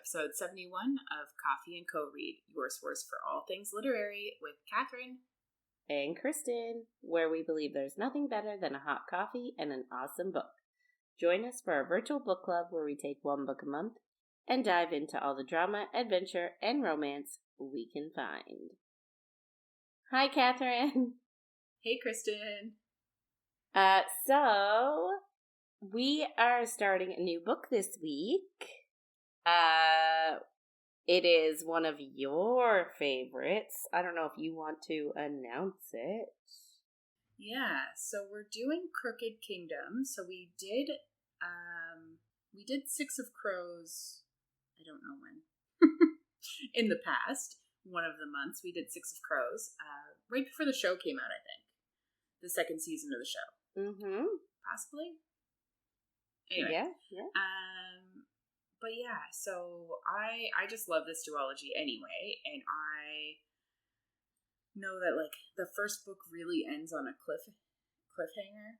episode 71 of Coffee and Co-Read, your source for all things literary with Catherine and Kristen, where we believe there's nothing better than a hot coffee and an awesome book. Join us for our virtual book club where we take one book a month and dive into all the drama, adventure, and romance we can find. Hi, Catherine. Hey, Kristen. So we are starting a new book this week. It is one of your favorites. I don't know if you want to announce it. Yeah, so we're doing Crooked Kingdom. So we did Six of Crows, I don't know when, in the past. One of the months we did Six of Crows, right before the show came out, I think. The second season of the show. Mm-hmm. Possibly? Anyway. Yeah. But yeah, so I just love this duology anyway, and I know that, like, the first book really ends on a cliffhanger,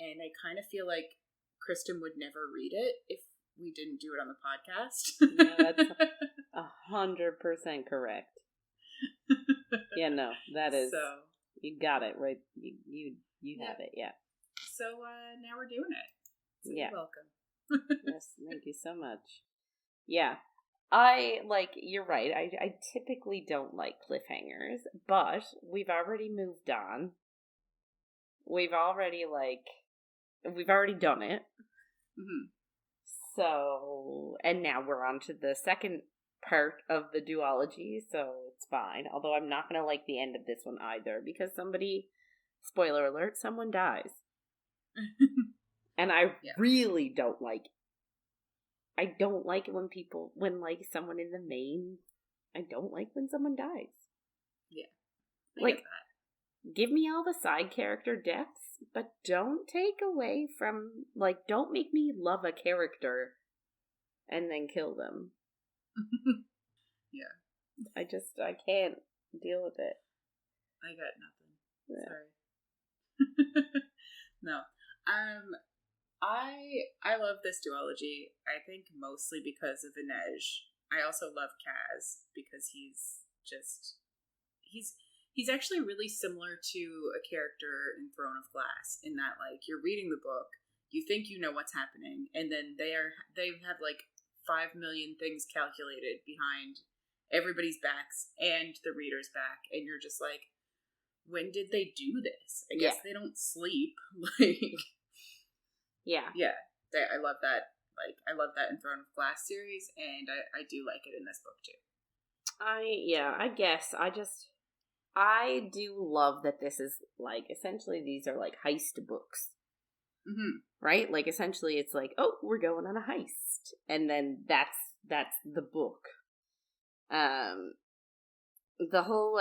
and I kind of feel like Kristen would never read it if we didn't do it on the podcast. No, that's 100% correct. Yeah, no, that is, so, you got it, right? You have it, yeah. So now we're doing it. So yeah. You're welcome. Yes, thank you so much. Yeah, you're right, I typically don't like cliffhangers, but we've already moved on. We've already done it. Mm-hmm. So, and now we're on to the second part of the duology, so it's fine. Although I'm not going to like the end of this one either, because spoiler alert, someone dies. And I really don't like it when someone in the main, I don't like when someone dies. Yeah. I get that. Give me all the side character deaths, but don't take away from, don't make me love a character and then kill them. Yeah. I can't deal with it. I got nothing. Yeah. Sorry. No. I love this duology, I think mostly because of Inej. I also love Kaz because he's actually really similar to a character in Throne of Glass, in that, like, you're reading the book, you think you know what's happening, and then they have like 5 million things calculated behind everybody's backs and the reader's back, and you're just like, when did they do this? I guess they don't sleep. Yeah. I love that. I love that in Throne of Glass series, and I do like it in this book too. I guess I do love that this is, essentially these are heist books. Mm-hmm. Right? Essentially it's oh, we're going on a heist. And then that's the book. The whole,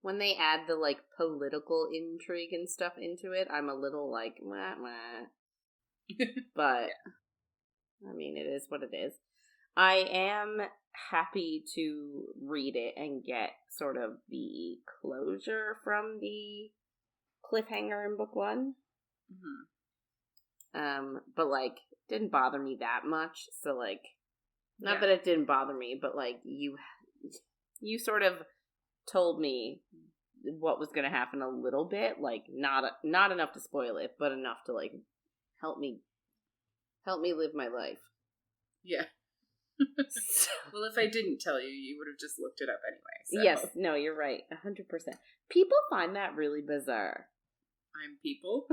when they add the, political intrigue and stuff into it, I'm a little wah. But, I mean, it is what it is. I am happy to read it and get sort of the closure from the cliffhanger in book one. Mm-hmm. But, didn't bother me that much. So, not that it didn't bother me, but, you sort of told me what was going to happen a little bit. Not enough to spoil it, but enough to, help me live my life. Yeah. Well, if I didn't tell you, you would have just looked it up anyway. So. Yes, no, you're right, 100%. People find that really bizarre. I'm people?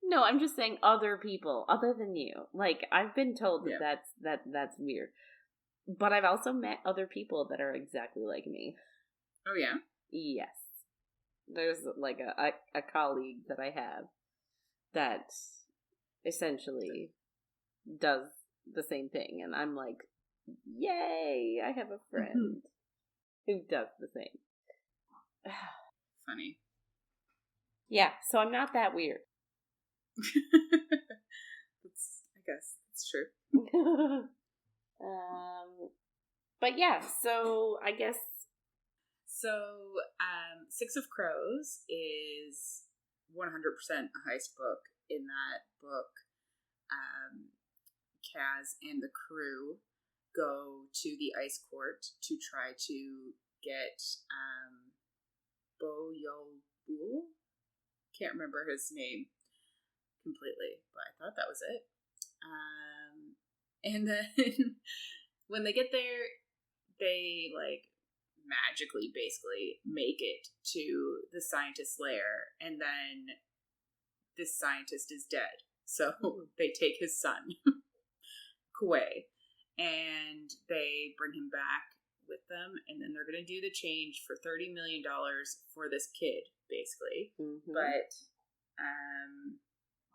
No, I'm just saying other people, other than you. I've been told that's weird. But I've also met other people that are exactly like me. Oh, yeah? Yes. There's, a colleague that I have that essentially does the same thing, and I'm like, yay, I have a friend who does the same. Funny. Yeah, so I'm not that weird. I guess it's true. But yeah, so I guess. So, Six of Crows is 100% a heist book. In that book, Kaz and the crew go to the ice court to try to get Boyobul. Can't remember his name completely, but I thought that was it. And then when they get there, they like magically basically make it to the scientist's lair, and then this scientist is dead. So they take his son, Kuei, and they bring him back with them, and then they're going to do the change for $30 million for this kid, basically. Mm-hmm. But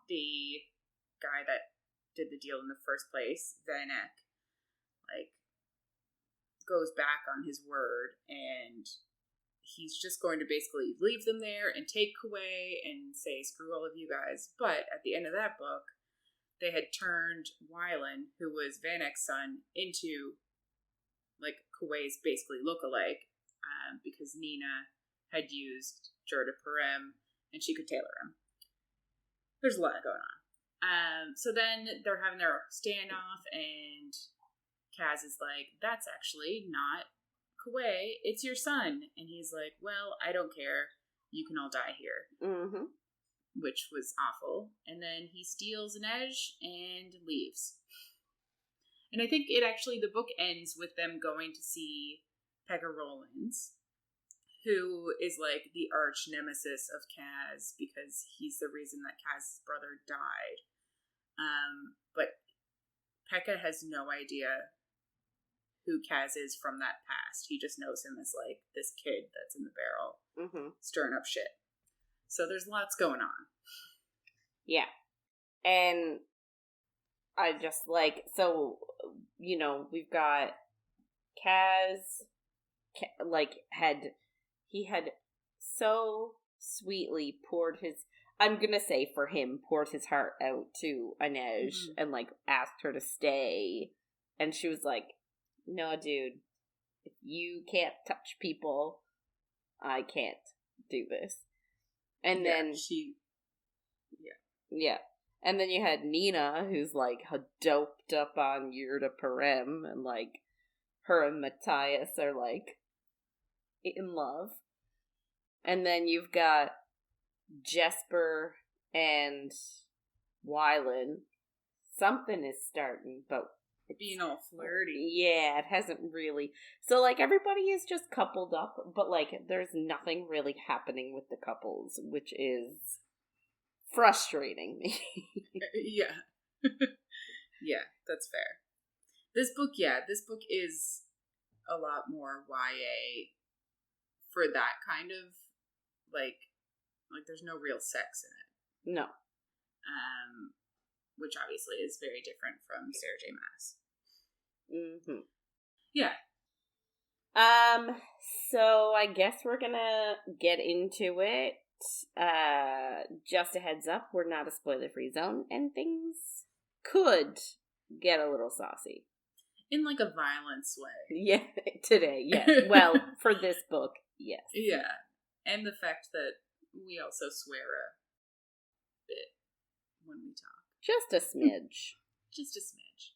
the guy that did the deal in the first place, Vanek, like, goes back on his word, and he's just going to basically leave them there and take Kuei and say, screw all of you guys. But at the end of that book, they had turned Wylan, who was Vanek's son, into, like, Kuei's basically lookalike, because Nina had used jurda parem, and she could tailor him. There's a lot going on. So then they're having their standoff, and Kaz is like, that's actually not Kuei, it's your son. And he's like, well, I don't care. You can all die here. Mm-hmm. Which was awful. And then he steals Inej and leaves. And I think the book ends with them going to see Pekka Rollins, who is like the arch nemesis of Kaz because he's the reason that Kaz's brother died. But Pekka has no idea who Kaz is from that past. He just knows him as like this kid that's in the barrel, stirring up shit. So there's lots going on. Yeah. And I just like, so, you know, we've got Kaz, he had so sweetly poured his, I'm gonna say for him, poured his heart out to Inej and like asked her to stay. And she was like, no, dude, if you can't touch people, I can't do this. And then yeah. And then you had Nina, who's like doped up on jurda parem, and like her and Matthias are like in love. And then you've got Jesper and Wylan. Something is starting, but it's being all flirty. Yeah, it hasn't really. So, like, everybody is just coupled up, but, like, there's nothing really happening with the couples, which is frustrating me. Yeah. Yeah, that's fair. This book is a lot more YA for that kind of, like there's no real sex in it. No. Which obviously is very different from Sarah J. Maas. Mm-hmm. Yeah. So I guess we're gonna get into it. Just a heads up, we're not a spoiler-free zone, and things could get a little saucy. In like a violence way. Yeah, today, yes. Well, for this book, yes. Yeah. And the fact that we also swear a bit when we talk. Just a smidge. Just a smidge.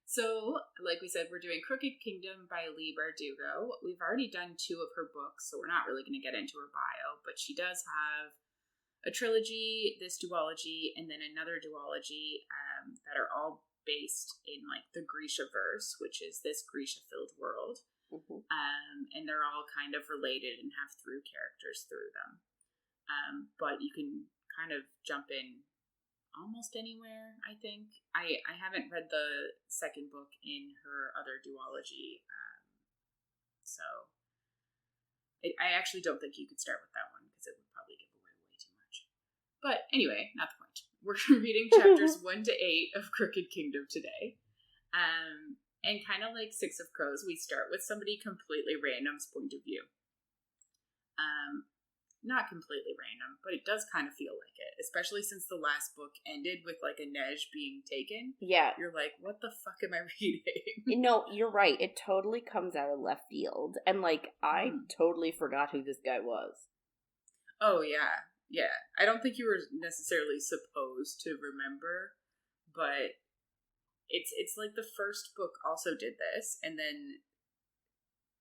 So, like we said, we're doing Crooked Kingdom by Leigh Bardugo. We've already done 2 of her books, so we're not really going to get into her bio, but she does have a trilogy, this duology, and then another duology that are all based in, like, the Grisha-verse, which is this Grisha-filled world. Mm-hmm. And they're all kind of related and have through characters through them. But you can kind of jump in almost anywhere, I think. I haven't read the second book in her other duology, so I actually don't think you could start with that one because it would probably give away way too much. But anyway, not the point. We're reading chapters 1 to 8 of Crooked Kingdom today. And kind of like Six of Crows, we start with somebody completely random's point of view. Not completely random, but it does kind of feel like it, especially since the last book ended with like Inej being taken. Yeah. You're like, what the fuck am I reading? No, you're right. It totally comes out of left field. And like, I totally forgot who this guy was. Oh, yeah. Yeah. I don't think you were necessarily supposed to remember, but it's like the first book also did this, and then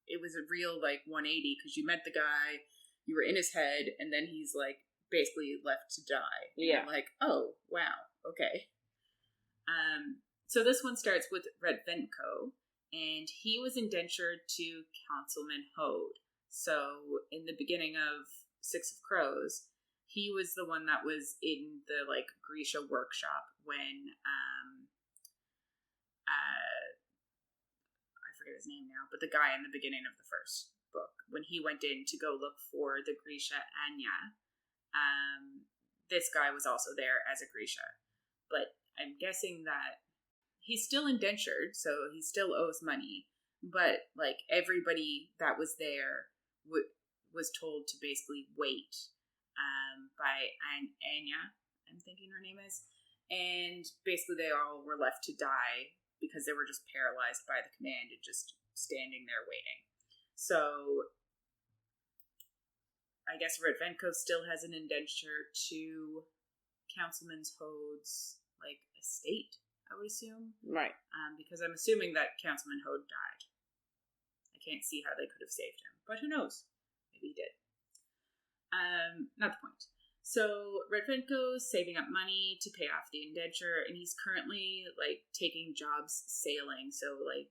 it was a real like 180 because you met the guy, you were in his head, and then he's like basically left to die. And you're like, oh wow, okay. So this one starts with Redvenko, and he was indentured to Councilman Hode. So in the beginning of Six of Crows, he was the one that was in the like Grisha workshop when I forget his name now, but the guy in the beginning of the first book, when he went in to go look for the Grisha Anya, this guy was also there as a Grisha. But I'm guessing that he's still indentured, so he still owes money. But like everybody that was there was told to basically wait by Anya, I'm thinking her name is. And basically they all were left to die because they were just paralyzed by the command and just standing there waiting. So I guess Redvenko still has an indenture to Councilman Hode's like estate, I would assume. Right. Because I'm assuming that Councilman Hode died. I can't see how they could have saved him, but who knows? Maybe he did. Not the point. So Redvenko's saving up money to pay off the indenture, and he's currently like taking jobs sailing, so like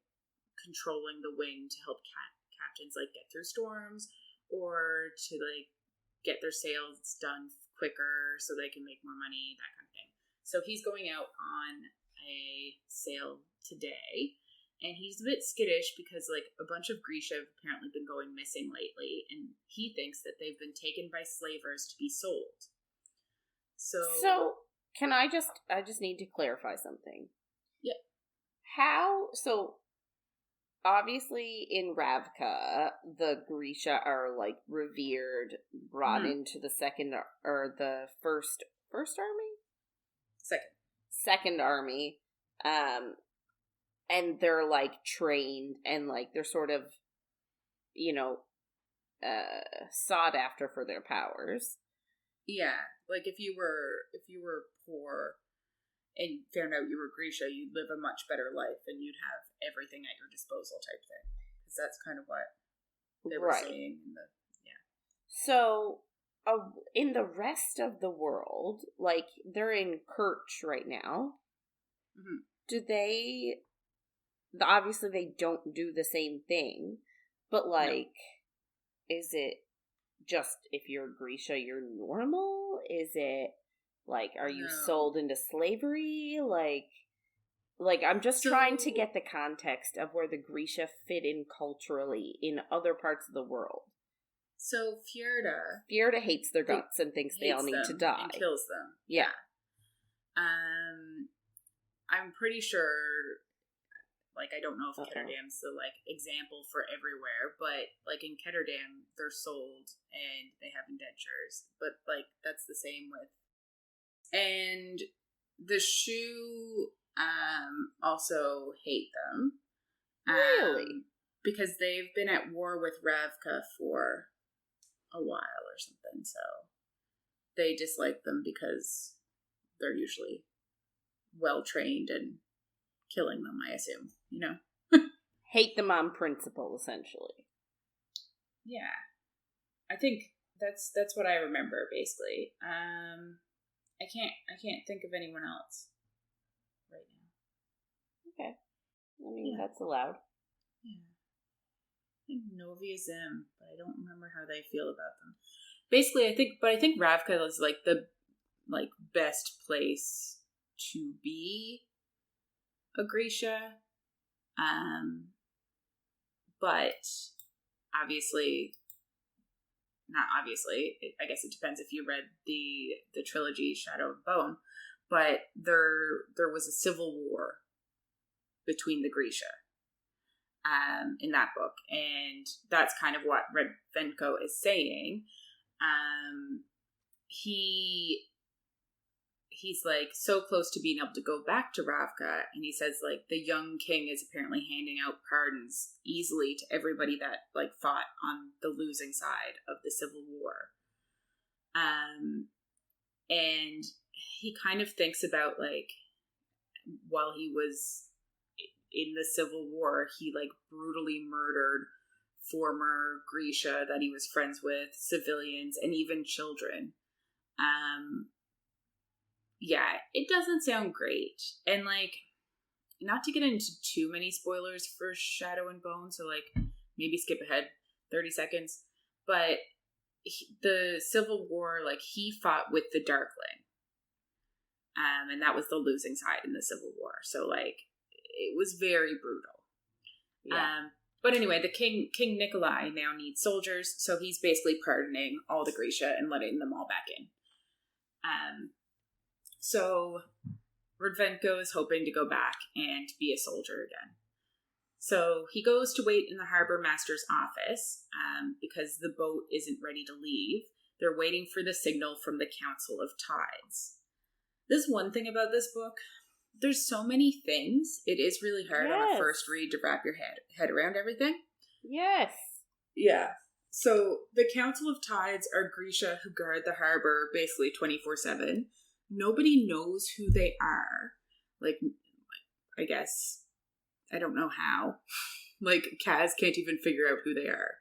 controlling the wind to help captains like get through storms, or to like get their sails done quicker so they can make more money, that kind of thing. So he's going out on a sail today, and he's a bit skittish because like a bunch of Grisha have apparently been going missing lately, and he thinks that they've been taken by slavers to be sold. So can I just need to clarify something. Yeah. So obviously in Ravka, the Grisha are like revered, brought into the second or the first army? Second army. And they're like trained and like they're sort of, sought after for their powers. Yeah, like if you were poor and found out you were Grisha, you'd live a much better life and you'd have everything at your disposal type thing. Because that's kind of what they were saying in the So, in the rest of the world, like they're in Kerch right now. Mm-hmm. Do they? Obviously, they don't do the same thing, but like, is it just if you're Grisha, you're normal? Is it like, are you sold into slavery? Like I'm just trying to get the context of where the Grisha fit in culturally in other parts of the world. So Fjorda hates their guts and thinks they all need to die and kills them. Yeah. I'm pretty sure. Like, I don't know if Ketterdam's the, like, example for everywhere, but, like, in Ketterdam, they're sold and they have indentures. But, like, that's the same with... And the Shu also hate them. Really? Because they've been at war with Ravka for a while or something, so they dislike them because they're usually well-trained and killing them, I assume, Hate them on principle, essentially. Yeah. I think that's what I remember, basically. I can't think of anyone else right now. Okay. I mean, that's allowed. Yeah. I think Novia Zim, but I don't remember how they feel about them. Basically, I think Ravka is like the best place to be a Grisha, but I guess it depends if you read the trilogy Shadow of Bone, but there was a civil war between the Grisha in that book, and that's kind of what Redvenko is saying. He's like so close to being able to go back to Ravka, and he says like the young king is apparently handing out pardons easily to everybody that like fought on the losing side of the civil war. And he kind of thinks about like while he was in the Civil War, he like brutally murdered former Grisha that he was friends with, civilians, and even children. Yeah, it doesn't sound great. And like, not to get into too many spoilers for Shadow and Bone, so like maybe skip ahead 30 seconds, but the Civil War, like, he fought with the Darkling, and that was the losing side in the Civil War, so like it was very brutal. Yeah. But anyway, the King Nikolai now needs soldiers, so he's basically pardoning all the Grisha and letting them all back in. So Rodvenko is hoping to go back and be a soldier again. So he goes to wait in the harbor master's office because the boat isn't ready to leave. They're waiting for the signal from the Council of Tides. There's one thing about this book. There's so many things. It is really hard on a first read to wrap your head around everything. Yes. Yeah. So the Council of Tides are Grisha who guard the harbor basically 24/7. Nobody knows who they are. Like, I guess, I don't know how. Like, Kaz can't even figure out who they are.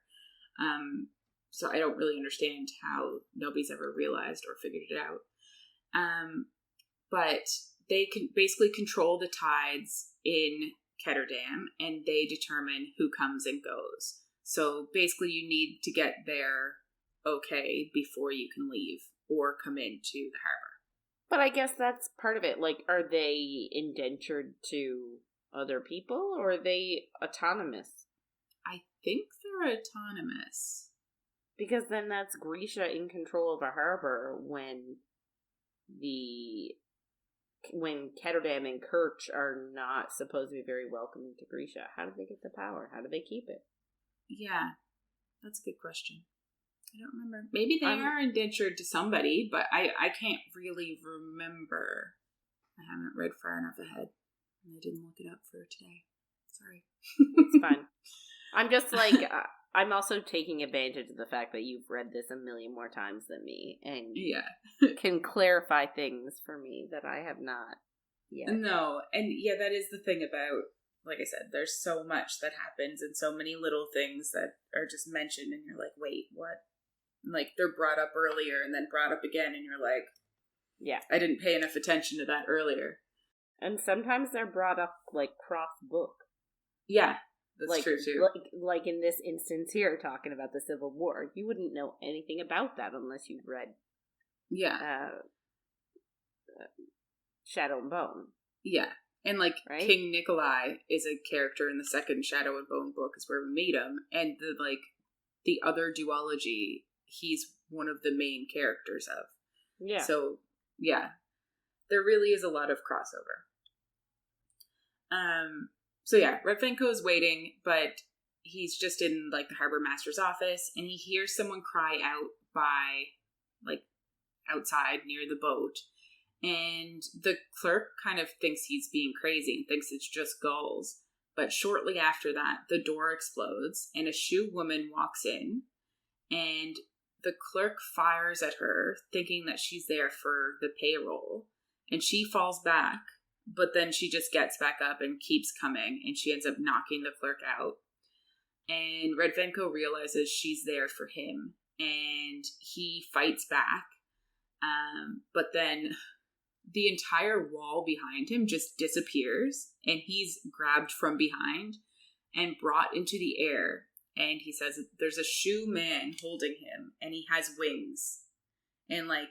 So I don't really understand how nobody's ever realized or figured it out. But they can basically control the tides in Ketterdam, and they determine who comes and goes. So basically you need to get there okay before you can leave or come into the harbor. But I guess that's part of it. Like, are they indentured to other people, or are they autonomous? I think they're autonomous. Because then that's Grisha in control of a harbor when Ketterdam and Kerch are not supposed to be very welcoming to Grisha. How do they get the power? How do they keep it? Yeah, that's a good question. I don't remember. Maybe they are indentured to somebody, but I can't really remember. I haven't read far enough ahead, and I didn't look it up for today. Sorry. It's fine. I'm just like, I'm also taking advantage of the fact that you've read this a million more times than me, and can clarify things for me that I have not yet. No, and yeah, that is the thing about, like I said, there's so much that happens and so many little things that are just mentioned, and you're like, wait, what? Like, they're brought up earlier and then brought up again, and you're like, yeah, I didn't pay enough attention to that earlier. And sometimes they're brought up, like, cross-book. Yeah, that's true, too. Like in this instance here, talking about the Civil War. You wouldn't know anything about that unless you'd read Shadow and Bone. Yeah, and, like, right? King Nikolai is a character in the second Shadow and Bone book, is where we meet him, and the other duology, he's one of the main characters of. Yeah. So, yeah, there really is a lot of crossover. So yeah, Rodvenko is waiting, but he's just in, like, the harbor master's office, and he hears someone cry out by, like, outside near the boat, and the clerk kind of thinks he's being crazy and thinks it's just gulls. But shortly after that, the door explodes, and a shoe woman walks in, and the clerk fires at her, thinking that she's there for the payroll, and she falls back, but then she just gets back up and keeps coming, and she ends up knocking the clerk out. And Rodvenko realizes she's there for him, and he fights back, but then the entire wall behind him just disappears, and he's grabbed from behind and brought into the air. And he says there's a shoe man holding him, and he has wings. And, like,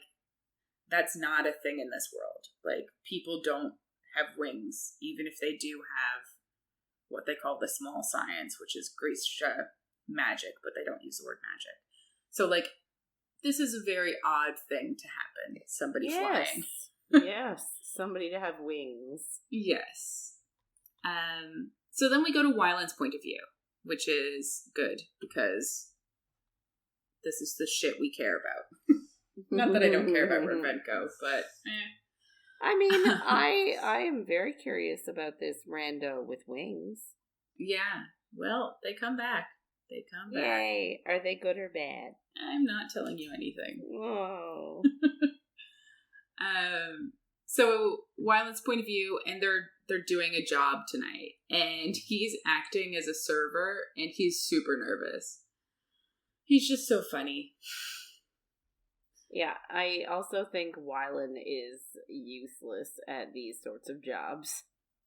that's not a thing in this world. Like, people don't have wings, even if they do have what they call the small science, which is Grisha magic, but they don't use the word magic. So, like, this is a very odd thing to happen. Somebody flying. Yes, somebody to have wings. Yes. So then we go to Wylan's point of view, which is good, because this is the shit we care about. Not that I don't care about Rodvenko, but I mean, I am very curious about this rando with wings. Yeah. Well, they come back. They come back. Yay. Are they good or bad? I'm not telling you anything. Whoa. So Wylan's point of view, and they're doing a job tonight, and he's acting as a server, and he's super nervous. He's just so funny. Yeah, I also think Wylan is useless at these sorts of jobs.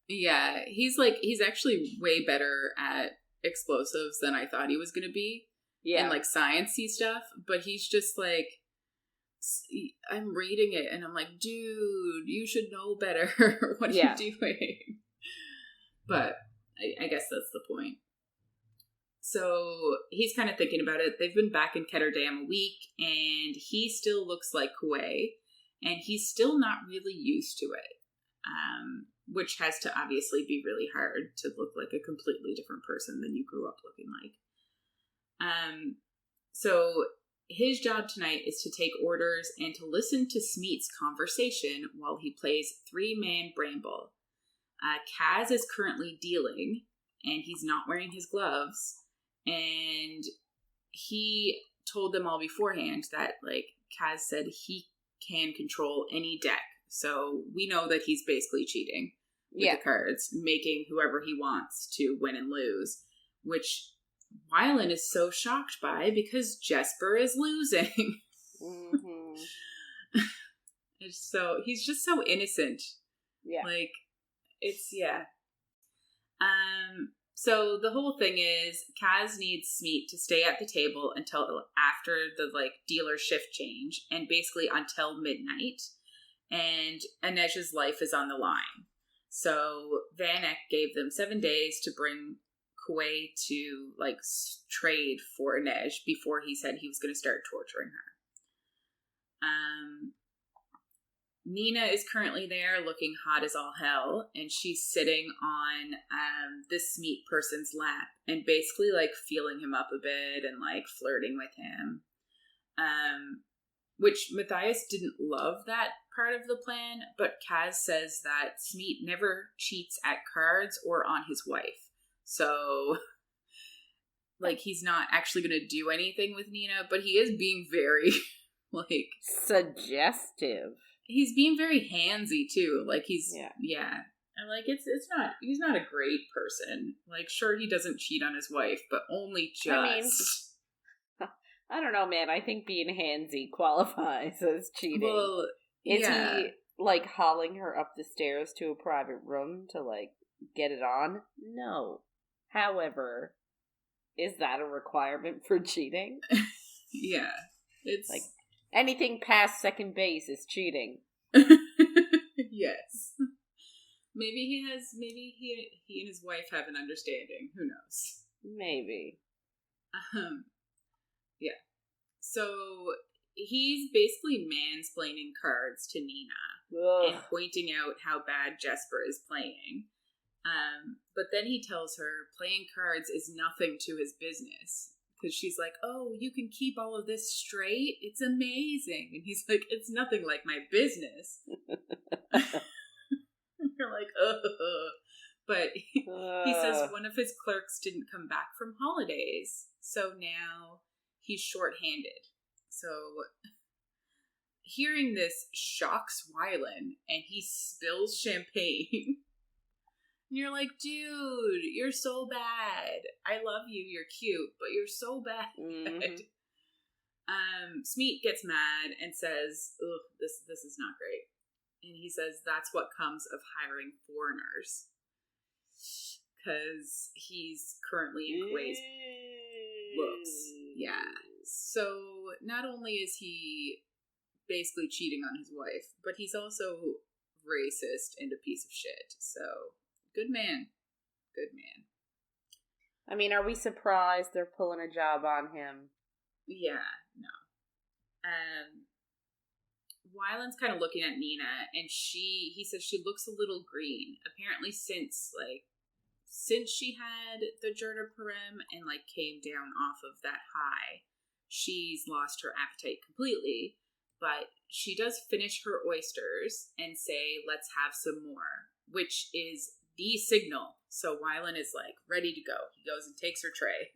Yeah, he's actually way better at explosives than I thought he was going to be. Yeah. And like sciencey stuff, but he's just like, I'm reading it and I'm like, dude, you should know better. What are you doing? But I guess that's the point. So he's kind of thinking about it. They've been back in Ketterdam a week, and he still looks like Kuei, and he's still not really used to it, which has to obviously be really hard to look like a completely different person than you grew up looking like. So his job tonight is to take orders and to listen to Smeat's conversation while he plays three-man Bramble. Kaz is currently dealing, and he's not wearing his gloves. And he told them all beforehand that, like, Kaz said he can control any deck. So we know that he's basically cheating with the cards, making whoever he wants to win and lose, which Wylan is so shocked by because Jesper is losing. Mm-hmm. So he's just so innocent. Yeah. Like, it's, So the whole thing is Kaz needs Smeat to stay at the table until after the like dealer shift change and basically until midnight. And Inej's life is on the line. So Van Eck gave them 7 days to bring Kuei to like trade for Inej before he said he was going to start torturing her. Nina is currently there looking hot as all hell, and she's sitting on this Smeat person's lap and basically like feeling him up a bit and like flirting with him. Which Matthias didn't love that part of the plan, but Kaz says that Smeat never cheats at cards or on his wife. So, like, he's not actually going to do anything with Nina, but he is being very, like... suggestive. He's being very handsy, too. Like, he's... Yeah. And, like, it's not... He's not a great person. Like, sure, he doesn't cheat on his wife, but only just... I mean, I don't know, man. I think being handsy qualifies as cheating. Well, Is he, like, hauling her up the stairs to a private room to, like, get it on? No. However, is that a requirement for cheating? Yeah. It's... like, anything past second base is cheating. Yes. Maybe he and his wife have an understanding. Who knows? Maybe. Yeah. So he's basically mansplaining cards to Nina and pointing out how bad Jesper is playing. But then he tells her playing cards is nothing to his business. Because she's like, oh, you can keep all of this straight? It's amazing. And he's like, it's nothing like my business. You're like, ugh. But he says one of his clerks didn't come back from holidays. So now he's shorthanded. So hearing this shocks Wylan, and he spills champagne. And you're like, dude, you're so bad. I love you. You're cute, but you're so bad. Mm-hmm. Smeat gets mad and says, ugh, this is not great. And he says that's what comes of hiring foreigners. Because he's currently in Kuei's books. Yeah. So not only is he basically cheating on his wife, but he's also racist and a piece of shit. So... good man. Good man. I mean, are we surprised they're pulling a job on him? Yeah, no. Wylan's kind of looking at Nina, and he says she looks a little green. Apparently since she had the jurda parem and, like, came down off of that high, she's lost her appetite completely. But she does finish her oysters and say, let's have some more, which is... the signal. So Wylan is like ready to go. He goes and takes her tray.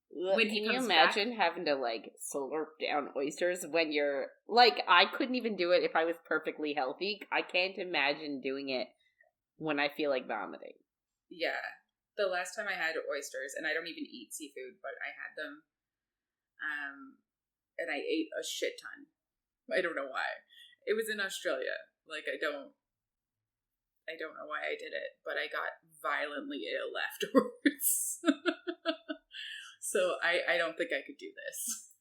when he Can you comes imagine back, having to, like, slurp down oysters when you're, like, I couldn't even do it if I was perfectly healthy. I can't imagine doing it when I feel like vomiting. yeah. The last time I had oysters, and I don't even eat seafood, but I had them, and I ate a shit ton. I don't know why. It was in Australia. Like, I don't know why I did it, but I got violently ill afterwards. So I don't think I could do this.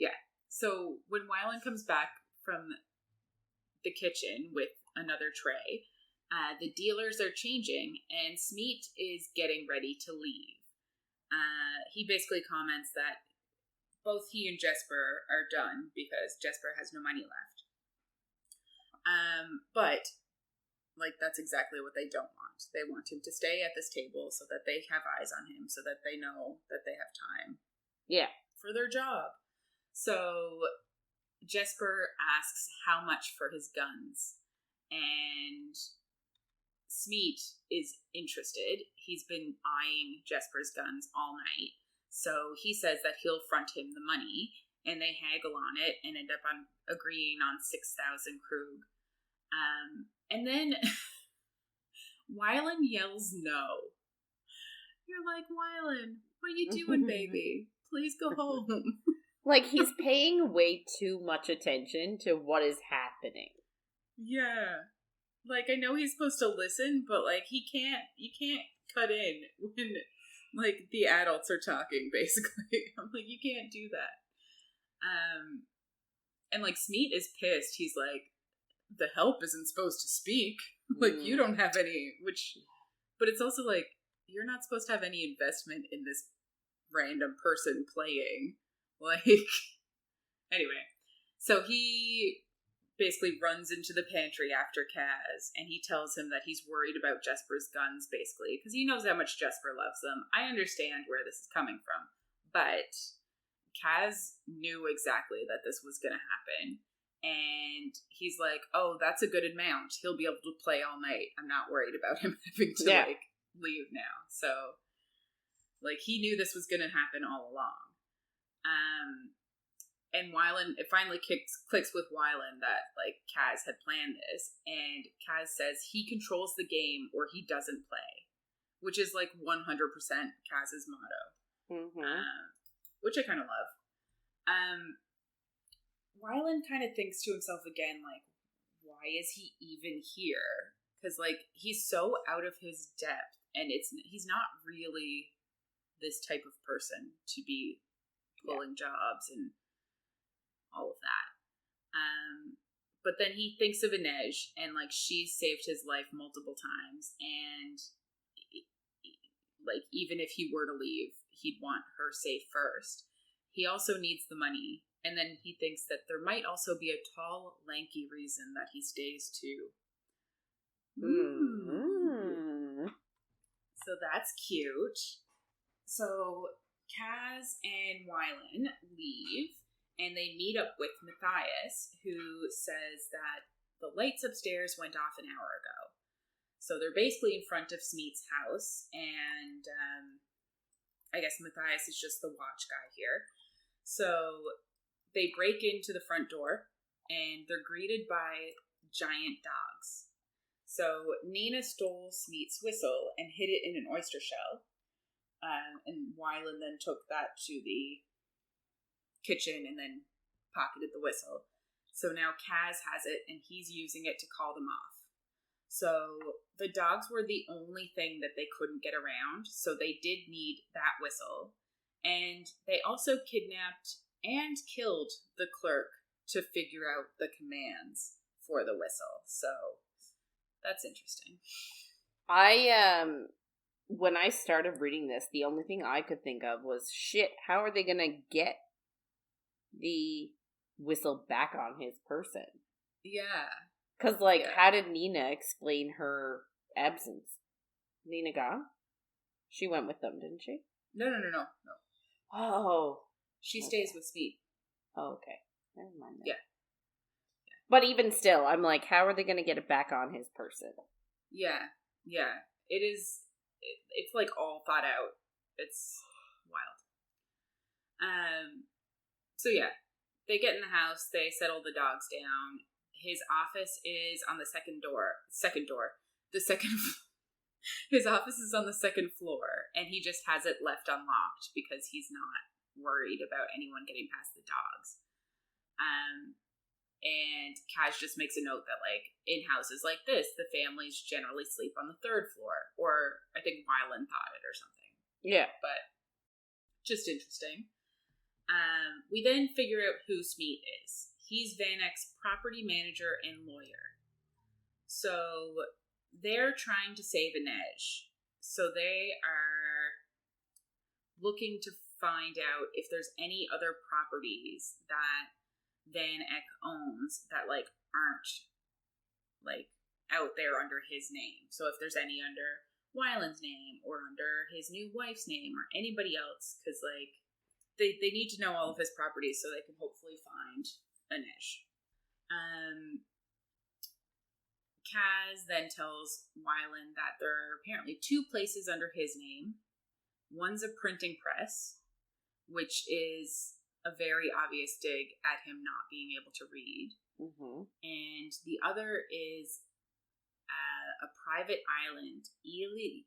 Yeah. So when Wylan comes back from the kitchen with another tray, the dealers are changing, and Smeat is getting ready to leave. He basically comments that both he and Jesper are done because Jesper has no money left. But, like, that's exactly what they don't want. They want him to stay at this table so that they have eyes on him, so that they know that they have time. Yeah. For their job. So Jesper asks how much for his guns, and Smeat is interested. He's been eyeing Jesper's guns all night, so he says that he'll front him the money, and they haggle on it and end up on agreeing on 6,000 krug. And then Wylan yells no. You're like, Wylan, what are you doing, baby? Please go home. Like, he's paying way too much attention to what is happening. Yeah. Like, I know he's supposed to listen, but, like, you can't cut in when, like, the adults are talking, basically. I'm like, you can't do that. And, like, Smeat is pissed. He's like, the help isn't supposed to speak. Like, you don't have any, but it's also like, you're not supposed to have any investment in this random person playing. Like, anyway. So he basically runs into the pantry after Kaz, and he tells him that he's worried about Jesper's guns, basically, because he knows how much Jesper loves them. I understand where this is coming from, but Kaz knew exactly that this was going to happen, and he's like, oh, that's a good amount. He'll be able to play all night. I'm not worried about him having to, like, leave now. So, like, he knew this was going to happen all along. And Wylan, it finally clicks with Wylan that, like, Kaz had planned this, and Kaz says he controls the game or he doesn't play, which is, like, 100% Kaz's motto, which I kind of love. Wylan kind of thinks to himself again, like, why is he even here? Because, like, he's so out of his depth, and he's not really this type of person to be pulling jobs and all of that. But then he thinks of Inej, and, like, she's saved his life multiple times, and, like, even if he were to leave, he'd want her safe first. He also needs the money, and then he thinks that there might also be a tall, lanky reason that he stays too. So that's cute. So Kaz and Wylan leave, and they meet up with Matthias, who says that the lights upstairs went off an hour ago. So they're basically in front of Smeat's house, and I guess Matthias is just the watch guy here. So they break into the front door, and they're greeted by giant dogs. So Nina stole Smeat's whistle and hid it in an oyster shell, and Wylan then took that to the kitchen and then pocketed the whistle. So now Kaz has it, and he's using it to call them off. So the dogs were the only thing that they couldn't get around, so they did need that whistle. And they also kidnapped and killed the clerk to figure out the commands for the whistle. So that's interesting. When I started reading this, the only thing I could think of was, shit, how are they gonna get the whistle back on his person? Yeah. Because, like, how did Nina explain her absence? Nina gone? She went with them, didn't she? No. Oh. She stays with Smeat. Oh, okay. Never mind that. Yeah. But even still, I'm like, how are they going to get it back on his person? Yeah. It is, it's, like, all thought out. It's wild. So yeah, they get in the house, they settle the dogs down. His office is on the his office is on the second floor, and he just has it left unlocked because he's not worried about anyone getting past the dogs. And Kaz just makes a note that, like, in houses like this, the families generally sleep on the third floor. Or I think Wylan thought it or something. Yeah. But just interesting. We then figure out who Smeet is. He's Van Eck's property manager and lawyer. So they're trying to save Inej. So they are looking to find out if there's any other properties that Van Eck owns that, like, aren't, like, out there under his name. So if there's any under Wylan's name or under his new wife's name or anybody else, because, like, they need to know all of his properties so they can hopefully find Inej. Kaz then tells Wylan that there are apparently 2 places under his name. One's a printing press, which is a very obvious dig at him not being able to read. Mm-hmm. And the other is a private island, Ely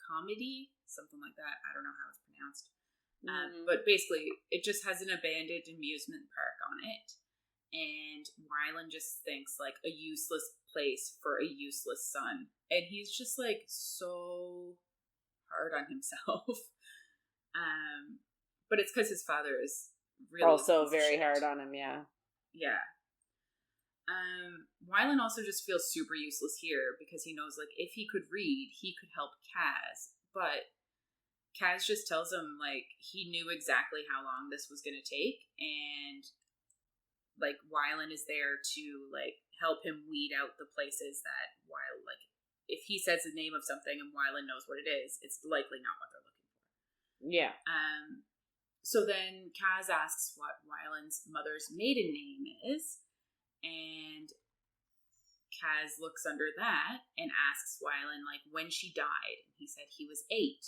Comedy, something like that. I don't know how it's pronounced. But basically, it just has an abandoned amusement park on it. And Wylan just thinks, like, a useless place for a useless son. And he's just, like, so hard on himself. But it's because his father is really also very hard on him, yeah. Yeah. Wylan also just feels super useless here because he knows, like, if he could read, he could help Kaz. But Kaz just tells him, like, he knew exactly how long this was going to take. And, like, Wylan is there to, like, help him weed out the places that if he says the name of something and Wylan knows what it is, it's likely not what they're looking for. Yeah. So then Kaz asks what Wylan's mother's maiden name is, and Kaz looks under that and asks Wylan, like, when she died. And he said he was 8.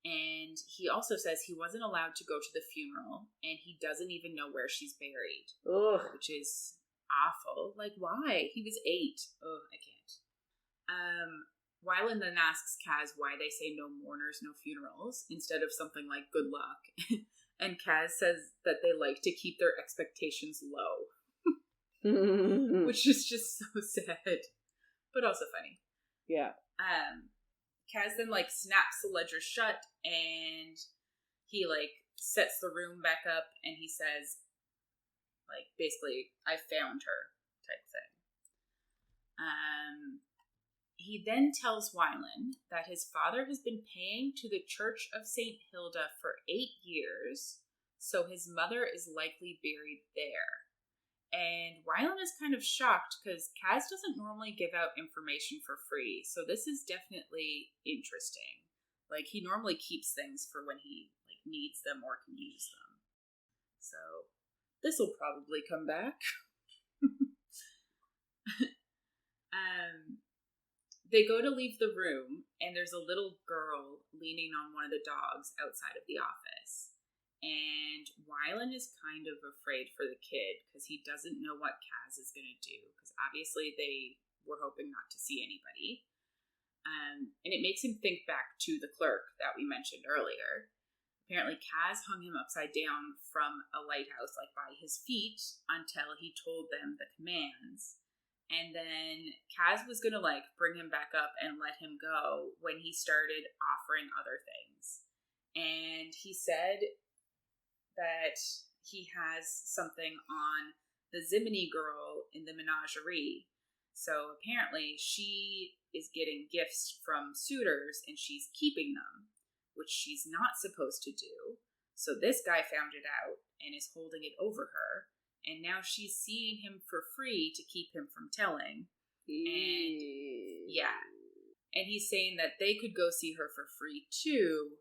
And he also says he wasn't allowed to go to the funeral, and he doesn't even know where she's buried. Ugh. Which is awful. Like, why? He was 8. Ugh, I can't. Wylan then asks Kaz why they say no mourners, no funerals, instead of something like good luck. And Kaz says that they like to keep their expectations low. Which is just so sad. But also funny. Yeah. Kaz then, like, snaps the ledger shut, and he, like, sets the room back up, and he says, like, basically, I found her, type thing. He then tells Wylan that his father has been paying to the Church of St. Hilda for 8 years, so his mother is likely buried there. And Wylan is kind of shocked because Kaz doesn't normally give out information for free, so this is definitely interesting. Like, he normally keeps things for when he, like, needs them or can use them. So, this will probably come back. They go to leave the room, and there's a little girl leaning on one of the dogs outside of the office. And Wylan is kind of afraid for the kid because he doesn't know what Kaz is going to do, because obviously they were hoping not to see anybody. And it makes him think back to the clerk that we mentioned earlier. Apparently Kaz hung him upside down from a lighthouse, like, by his feet until he told them the commands. And then Kaz was going to, like, bring him back up and let him go when he started offering other things. And he said that he has something on the Zimini girl in the menagerie. So apparently she is getting gifts from suitors and she's keeping them, which she's not supposed to do. So this guy found it out and is holding it over her. And now she's seeing him for free to keep him from telling. And yeah. And he's saying that they could go see her for free too,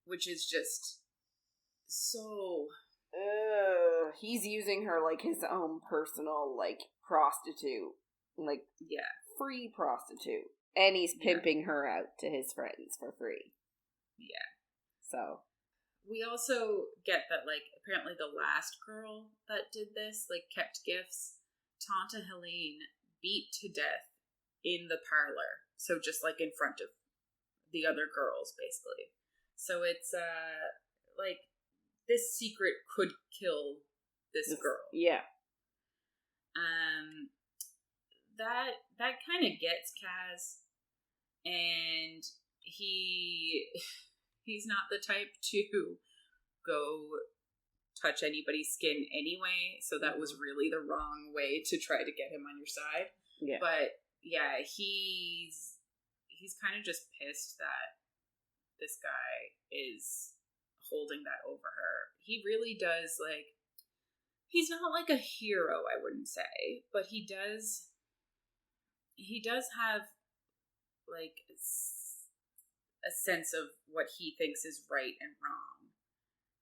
which is just so... he's using her like his own personal, like, prostitute. Like, yeah, free prostitute. And he's pimping her out to his friends for free. Yeah. So we also get that, like, apparently the last girl that did this, like, kept gifts, Tante Helene beat to death in the parlor. So just, like, in front of the other girls, basically. So it's, like, this secret could kill this girl. Yeah. That kind of gets Kaz, and he's not the type to go touch anybody's skin anyway, so that was really the wrong way to try to get him on your side. Yeah. But yeah, he's kind of just pissed that this guy is holding that over her. He really does, like, he's not like a hero, I wouldn't say, but he does have, like, a sense of what he thinks is right and wrong.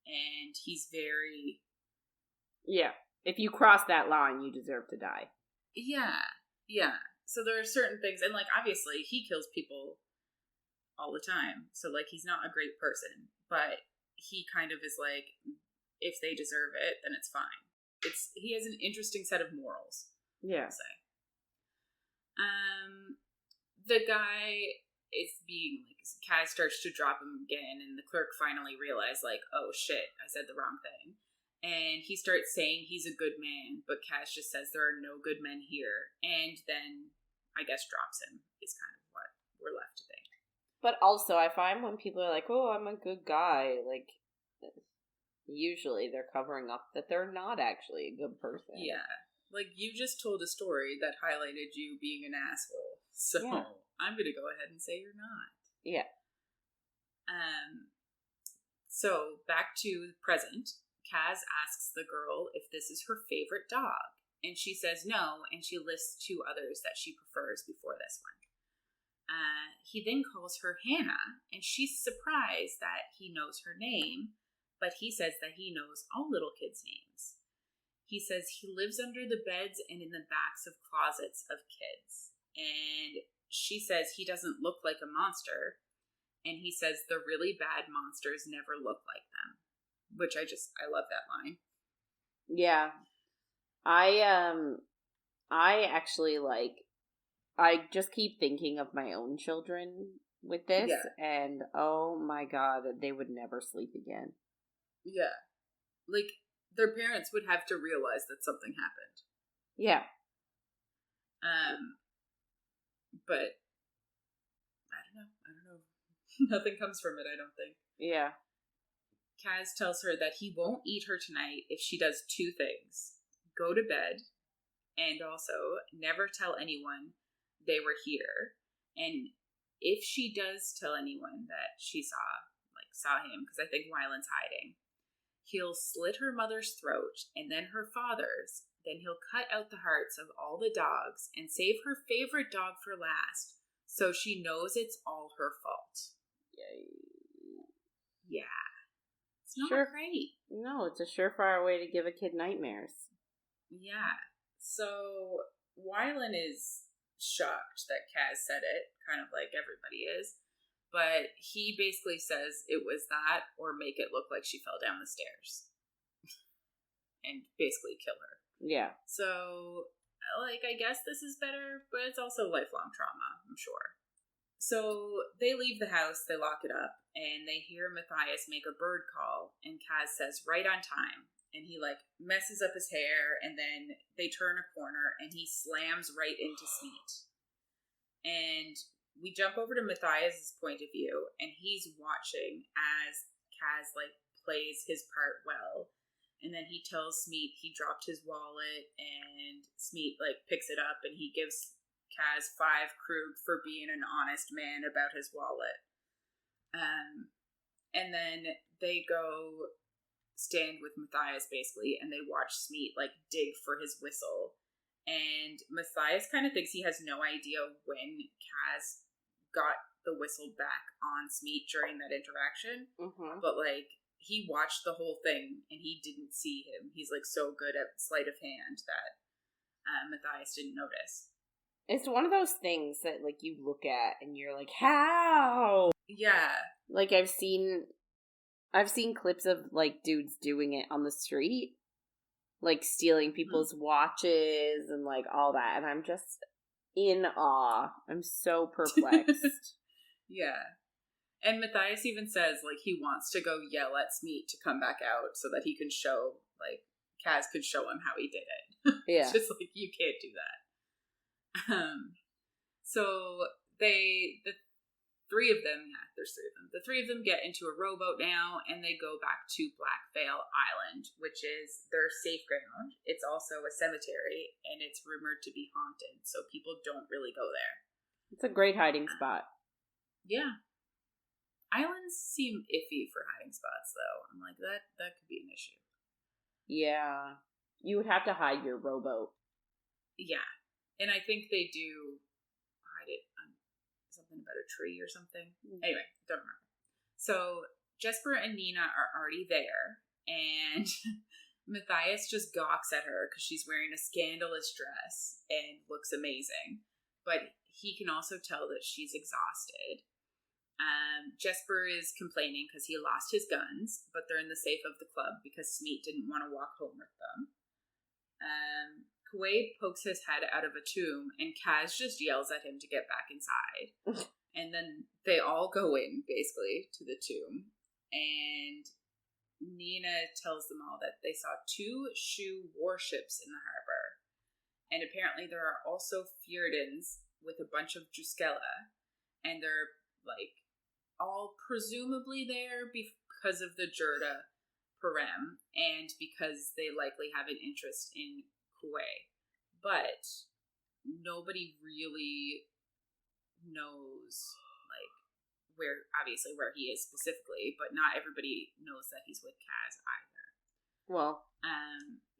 And he's very... Yeah. If you cross that line, you deserve to die. Yeah. Yeah. So there are certain things, and, like, obviously, he kills people all the time. So, like, he's not a great person. But he kind of is like, if they deserve it, then it's fine. He has an interesting set of morals. Yeah. I'll say. The guy is being, like, Kaz starts to drop him again, and the clerk finally realized, like, oh shit, I said the wrong thing. And he starts saying he's a good man, but Kaz just says there are no good men here, and then, I guess, drops him, is kind of what we're left to think. But also, I find when people are like, oh, I'm a good guy, like, usually they're covering up that they're not actually a good person. Yeah. Like, you just told a story that highlighted you being an asshole. So, yeah. I'm going to go ahead and say you're not. Yeah. So, back to the present. Kaz asks the girl if this is her favorite dog. And she says no, and she lists 2 others that she prefers before this one. He then calls her Hannah, and she's surprised that he knows her name, but he says that he knows all little kids' names. He says he lives under the beds and in the backs of closets of kids. And she says he doesn't look like a monster. And he says the really bad monsters never look like them. Which I love that line. Yeah. I actually, like, I just keep thinking of my own children with this. Yeah. And, oh my God, they would never sleep again. Yeah. Like, their parents would have to realize that something happened. Yeah. But I don't know. Nothing comes from it, I don't think. Yeah. Kaz tells her that he won't eat her tonight if she does 2 things. Go to bed, and also never tell anyone they were here. And if she does tell anyone that she saw him, because I think Wylan's hiding, he'll slit her mother's throat and then her father's. Then he'll cut out the hearts of all the dogs and save her favorite dog for last, so she knows it's all her fault. Yay. Yeah. It's not great. No, it's a surefire way to give a kid nightmares. Yeah. So Wylan is shocked that Kaz said it, kind of like everybody is. But he basically says it was that, or make it look like she fell down the stairs. And basically kill her. Yeah. So, like, I guess this is better, but it's also lifelong trauma, I'm sure. So, they leave the house, they lock it up, and they hear Matthias make a bird call, and Kaz says, right on time. And he, like, messes up his hair, and then they turn a corner, and he slams right into Smeet. And we jump over to Matthias' point of view, and he's watching as Kaz, like, plays his part well. And then he tells Smeet he dropped his wallet, and Smeet, like, picks it up, and he gives Kaz 5 krug for being an honest man about his wallet. And then they go stand with Matthias, basically, and they watch Smeet, like, dig for his whistle. And Matthias kind of thinks he has no idea when Kaz got the whistle back on Smeet during that interaction. Mm-hmm. But, like, he watched the whole thing, and he didn't see him. He's, like, so good at sleight of hand that Matthias didn't notice. It's one of those things that, like, you look at, and you're like, how? Yeah. Like, I've seen I've seen clips of, like, dudes doing it on the street. Like, stealing people's watches and, like, all that. And I'm just in awe. I'm so perplexed. Yeah. And Matthias even says, like, he wants to go yell at Smeet to come back out so that he can show, like, Kaz could show him how he did it. Yeah. It's just like, you can't do that. So the three of them, there's three of them. The three of them get into a rowboat now, and they go back to Blackveil Island, which is their safe ground. It's also a cemetery, and it's rumored to be haunted, so people don't really go there. It's a great hiding spot. Yeah. Islands seem iffy for hiding spots, though. I'm like, that could be an issue. Yeah. You would have to hide your rowboat. Yeah. And I think they do hide it on something about a tree or something. Anyway, don't remember. So Jesper and Nina are already there, and Matthias just gawks at her because she's wearing a scandalous dress and looks amazing. But he can also tell that she's exhausted. Jesper is complaining because he lost his guns, but they're in the safe of the club because Smeet didn't want to walk home with them. Kuwait pokes his head out of a tomb, and Kaz just yells at him to get back inside. And then they all go in, basically, to the tomb. And Nina tells them all that they saw 2 shoe warships in the harbor. And apparently there are also Fjordans with a bunch of Druskella. And they're, like, all presumably there because of the jurda parem, and because they likely have an interest in Kuwait. But nobody really knows, like, where he is specifically, but not everybody knows that he's with Kaz either. Well,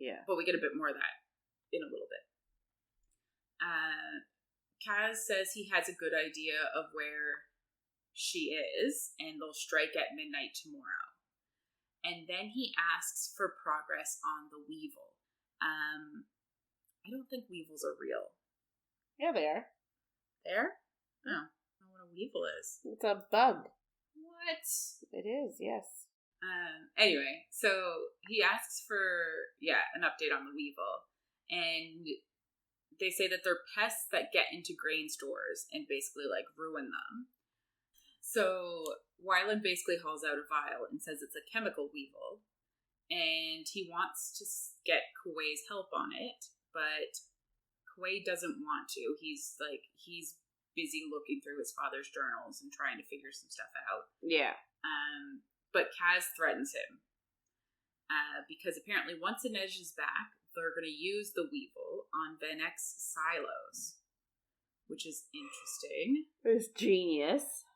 yeah. But we get a bit more of that in a little bit. Kaz says he has a good idea of where she is, and they'll strike at midnight tomorrow. And then he asks for progress on the Weevil. I don't think Weevils are real. Yeah, they are. There? No. I don't know what a Weevil is. It's a bug. What? It is, yes. Anyway, so he asks for, an update on the Weevil. And they say that they're pests that get into grain stores and basically, like, ruin them. So Wylan basically hauls out a vial and says it's a chemical weevil, and he wants to get Kuwai's help on it, but Kuwait doesn't want to. He's busy looking through his father's journals and trying to figure some stuff out. Yeah. But Kaz threatens him because apparently once Inej is back, they're going to use the weevil on Venek's silos, which is interesting. It's genius.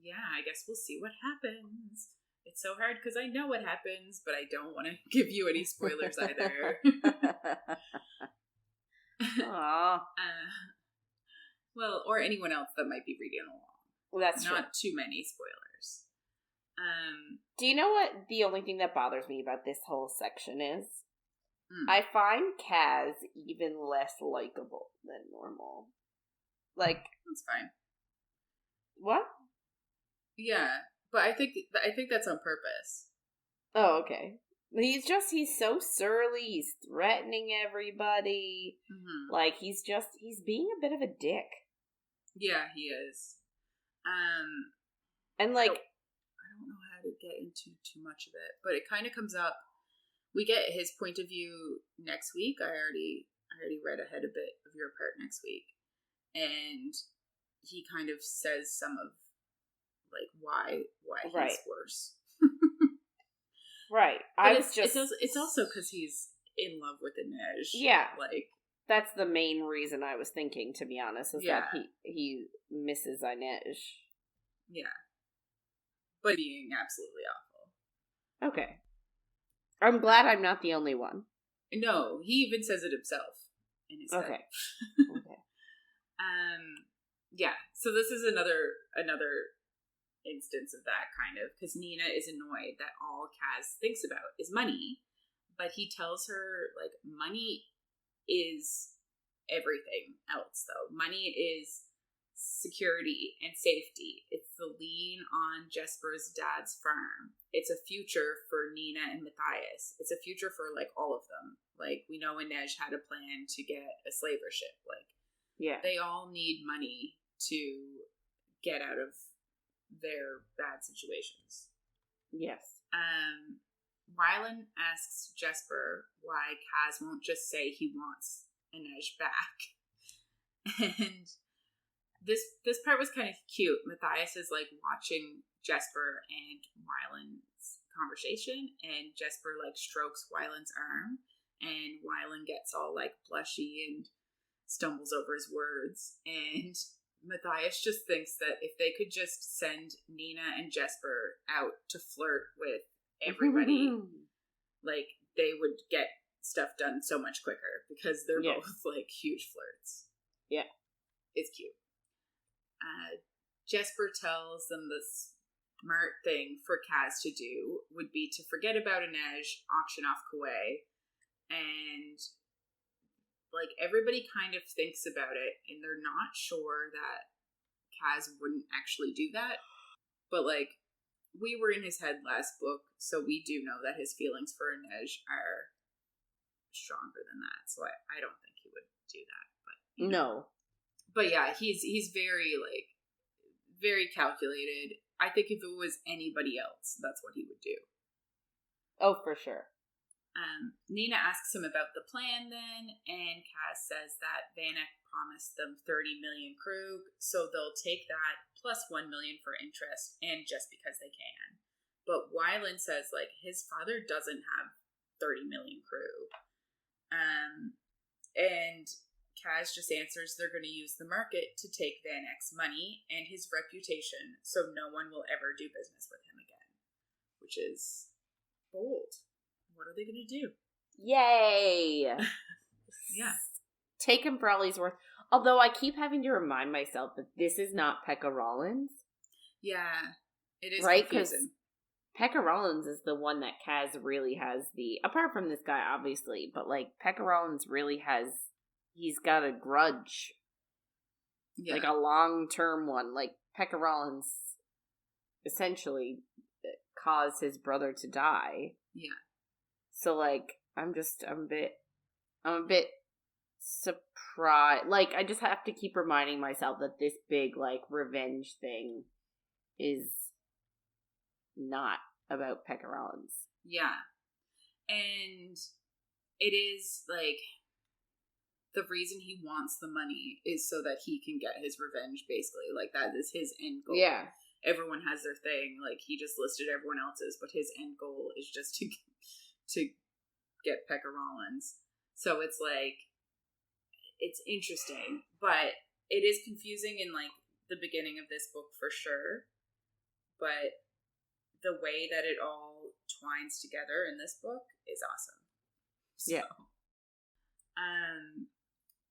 Yeah, I guess we'll see what happens. It's so hard because I know what happens, but I don't want to give you any spoilers either. Aww. Well, or anyone else that might be reading along. Well, that's not true. Too many spoilers. Do you know what the only thing that bothers me about this whole section is? I find Kaz even less likable than normal. Like, that's fine. What? Yeah, but I think that's on purpose. Oh, okay. He's so surly. He's threatening everybody. Mm-hmm. Like, he's being a bit of a dick. Yeah, he is. And like, I don't know how to get into too much of it, but it kind of comes up. We get his point of view next week. I already read ahead a bit of your part next week, and he kind of says some of like why he's worse. Right. It's also because he's in love with Inej. Yeah. Like, that's the main reason I was thinking, to be honest, is that he misses Inej. Yeah. But being absolutely awful. Okay. I'm glad I'm not the only one. No, he even says it himself in his head. Okay. Yeah, so this is another instance of that, kind of, because Nina is annoyed that all Kaz thinks about is money, but he tells her, like, money is everything else, though. Money is security and safety. It's the lien on Jesper's dad's farm. It's a future for Nina and Matthias. It's a future for, like, all of them. Like, we know Inej had a plan to get a slaver ship. Like, yeah, they all need money to get out of their bad situations. Yes. Wylan asks Jesper why Kaz won't just say he wants Inej back. And this part was kind of cute. Matthias is, like, watching Jesper and Wylan's conversation, and Jesper, like, strokes Wylan's arm, and Wylan gets all, like, blushy and stumbles over his words, and Matthias just thinks that if they could just send Nina and Jesper out to flirt with everybody, like, they would get stuff done so much quicker, because they're both, like, huge flirts. Yeah. It's cute. Jesper tells them the smart thing for Kaz to do would be to forget about Inej, auction off Kuwait, and, like, everybody kind of thinks about it, and they're not sure that Kaz wouldn't actually do that. But, like, we were in his head last book, so we do know that his feelings for Inej are stronger than that. So I don't think he would do that. But no. But yeah, he's very, like, very calculated. I think if it was anybody else, that's what he would do. Oh, for sure. Nina asks him about the plan then, and Kaz says that Van Eck promised them 30 million krug, so they'll take that plus 1 million for interest, and just because they can. But Wylan says, like, his father doesn't have 30 million krug. And Kaz just answers they're going to use the market to take Van Eck's money and his reputation, so no one will ever do business with him again. Which is bold. What are they going to do? Yay! Yeah. Take him for all he's worth. Although I keep having to remind myself that this is not Pekka Rollins. Yeah. It is right? confusing. Pekka Rollins is the one that Kaz really has apart from this guy, obviously, but, like, Pekka Rollins really he's got a grudge. Yeah. Like, a long-term one. Like, Pekka Rollins essentially caused his brother to die. Yeah. So, like, I'm a bit surprised. Like, I just have to keep reminding myself that this big, like, revenge thing is not about Pekka Rollins. Yeah. And it is, like, the reason he wants the money is so that he can get his revenge, basically. Like, that is his end goal. Yeah. Everyone has their thing. Like, he just listed everyone else's, but his end goal is just to get Pekka Rollins. So it's, like, it's interesting, but it is confusing in, like, the beginning of this book for sure. But the way that it all twines together in this book is awesome. So, yeah.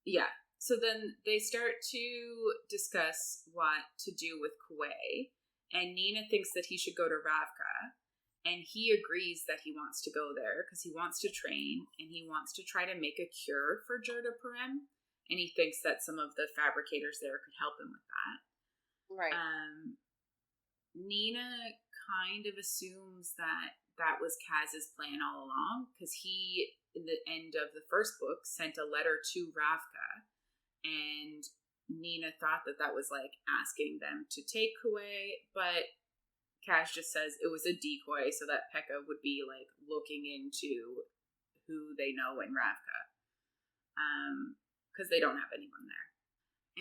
Yeah. So then they start to discuss what to do with Kuwait, and Nina thinks that he should go to Ravka, and he agrees that he wants to go there because he wants to train, and he wants to try to make a cure for jurda parem, and he thinks that some of the fabricators there could help him with that. Right. Nina kind of assumes that was Kaz's plan all along, because he, in the end of the first book, sent a letter to Ravka, and Nina thought that was, like, asking them to take Kuwait, but Kaz just says it was a decoy so that Pekka would be, like, looking into who they know in Ravka, because they don't have anyone there.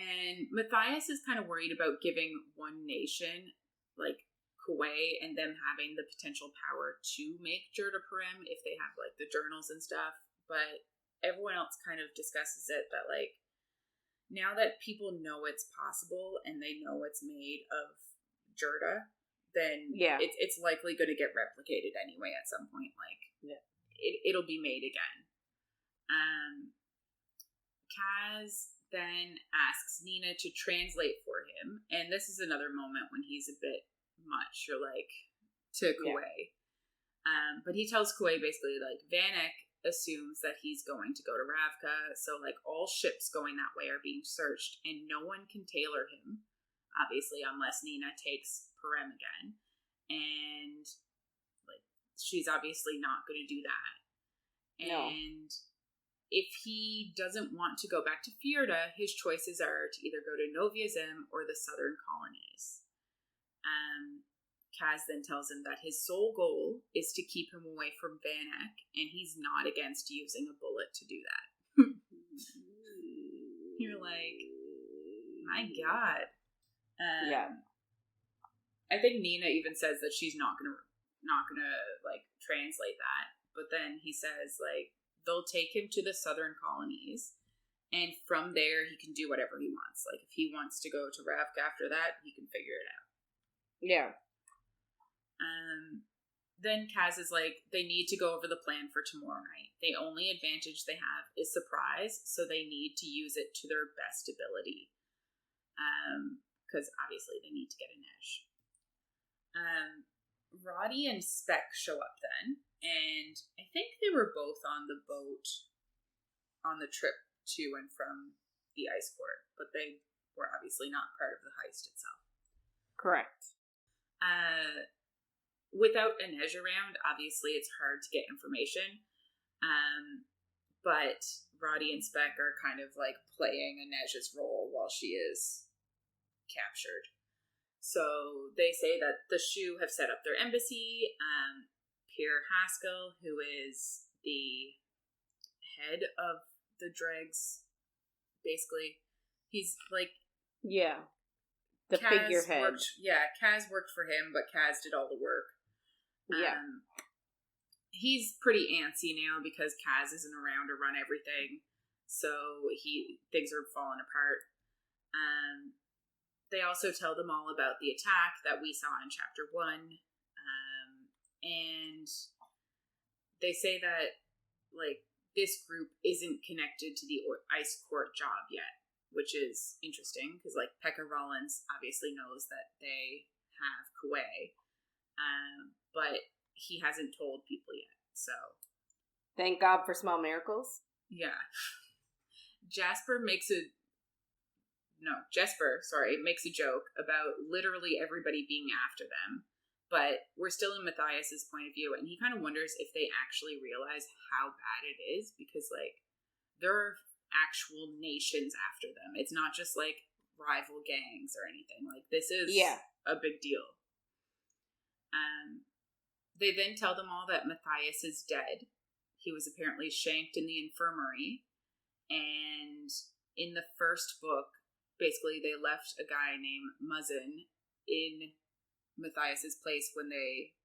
And Matthias is kind of worried about giving one nation, like, Kuwait, and them having the potential power to make jurda parem if they have, like, the journals and stuff, but everyone else kind of discusses it that, like, now that people know it's possible and they know it's made of jurda, then it's likely going to get replicated anyway at some point. Like, it'll be made again. Kaz then asks Nina to translate for him, and this is another moment when he's a bit much, or, like, to Kuwait. But he tells Kuwait basically, like, Van Eck assumes that he's going to go to Ravka, so, like, all ships going that way are being searched, and no one can tailor him, obviously, unless Nina takes parem again. And, like, she's obviously not going to do that. And if he doesn't want to go back to Fjorda, his choices are to either go to Novia Zem or the southern colonies. Kaz then tells him that his sole goal is to keep him away from Van Eck, and he's not against using a bullet to do that. You're like, my God. I think Nina even says that she's not gonna like translate that, but then he says, like, they'll take him to the southern colonies, and from there he can do whatever he wants. Like, if he wants to go to Ravka after that, he can figure it out. Yeah. Then Kaz is like, they need to go over the plan for tomorrow night. The only advantage they have is surprise, so they need to use it to their best ability. Because obviously they need to get Inej. Roddy and Speck show up then, and I think they were both on the boat on the trip to and from the ice court, but they were obviously not part of the heist itself. Correct. Without Inej around, obviously it's hard to get information. But Roddy and Speck are kind of like playing Inej's role while she is captured. So they say that the Shu have set up their embassy. Pierre Haskell, who is the head of the dregs, basically, he's like, yeah, the figurehead. Kaz worked for him, but Kaz did all the work. Yeah. He's pretty antsy now because Kaz isn't around to run everything, so things are falling apart. They also tell them all about the attack that we saw in chapter 1, and they say that, like, this group isn't connected to the ice court job yet, which is interesting because, like, Pekka Rollins obviously knows that they have Kuwait. But he hasn't told people yet, so. Thank God for small miracles. Yeah. Jesper makes a joke about literally everybody being after them, but we're still in Matthias's point of view, and he kind of wonders if they actually realize how bad it is, because, like, there are actual nations after them. It's not just, like, rival gangs or anything. Like, this is a big deal. They then tell them all that Matthias is dead. He was apparently shanked in the infirmary. And in the first book, basically they left a guy named Muzzin in Matthias's place when they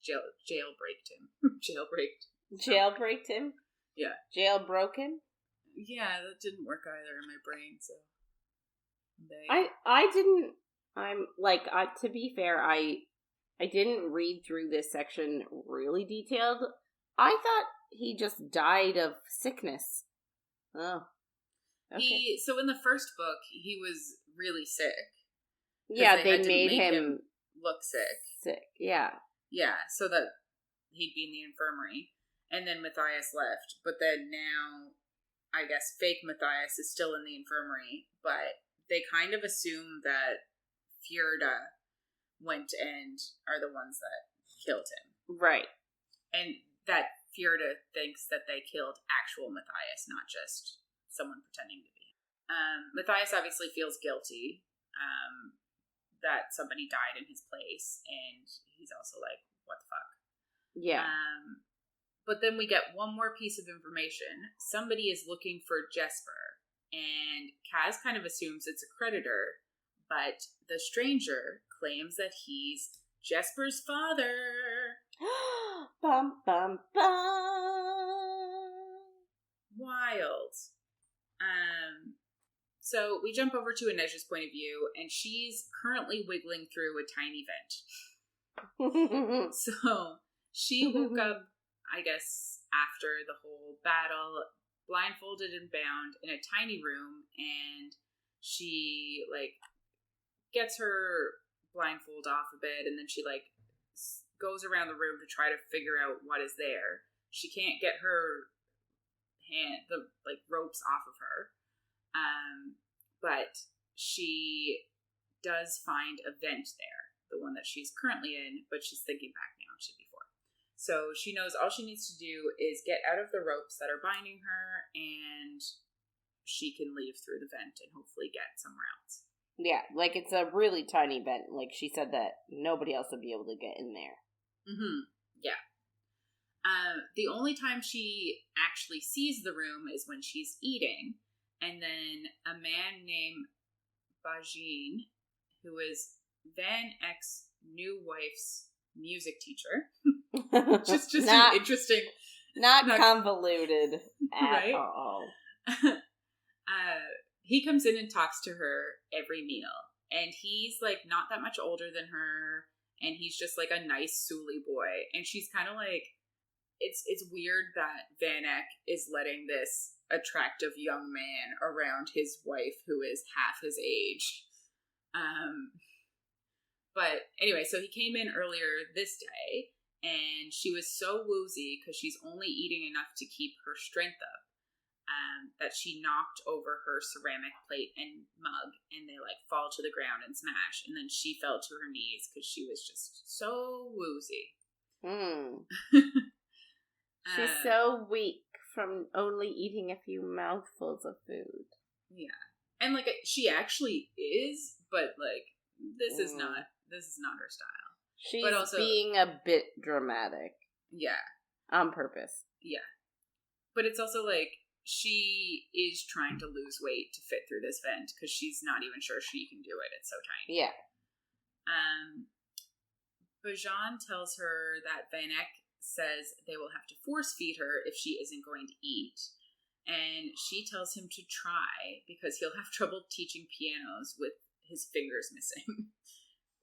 jailbreaked him. Jailbreaked him? Yeah. Jailbroken? Yeah, that didn't work either in my brain, so. To be fair, I didn't read through this section really detailed. I thought he just died of sickness. Oh. Okay. So in the first book, he was really sick. Yeah, they made him look sick. Yeah. Yeah, so that he'd be in the infirmary. And then Matthias left. But then now, I guess fake Matthias is still in the infirmary. But they kind of assume that Fjorda went and are the ones that killed him. Right. And that Fjorda thinks that they killed actual Matthias, not just someone pretending to be. Matthias obviously feels guilty that somebody died in his place, and he's also like, what the fuck? Yeah. But then we get one more piece of information. Somebody is looking for Jesper, and Kaz kind of assumes it's a creditor, but the stranger claims that he's Jesper's father. Bum, bum, bum. Wild. So we jump over to Inej's point of view, and she's currently wiggling through a tiny vent. So she woke up, I guess, after the whole battle, blindfolded and bound in a tiny room, and she, like, gets her blindfold off a bit, and then she, like, goes around the room to try to figure out what is there. she can't get her ropes off of her. But she does find a vent there, the one that she's currently in, but she's thinking back now to before. So she knows all she needs to do is get out of the ropes that are binding her, and she can leave through the vent and hopefully get somewhere else. Yeah, like it's a really tiny vent. Like she said that nobody else would be able to get in there. Mm-hmm. Yeah. The only time she actually sees the room is when she's eating, and then a man named Bajin, who is Van Eck's new wife's music teacher, just not, interesting, not convoluted at right? all. He comes in and talks to her every meal, and he's like not that much older than her, and he's just like a nice Suli boy, and she's kind of like, it's weird that Van Eck is letting this attractive young man around his wife who is half his age. But anyway, so he came in earlier this day, and she was so woozy because she's only eating enough to keep her strength up, that she knocked over her ceramic plate and mug, and they like fall to the ground and smash, and then she fell to her knees because she was just so woozy. She's so weak from only eating a few mouthfuls of food. Yeah. And like she actually is, but like this is not her style. She's but also being a bit dramatic. Yeah. On purpose. Yeah. But it's also like she is trying to lose weight to fit through this vent because she's not even sure she can do it. It's so tiny. Yeah. Bajan tells her that Van Eck says they will have to force feed her if she isn't going to eat. And she tells him to try because he'll have trouble teaching pianos with his fingers missing.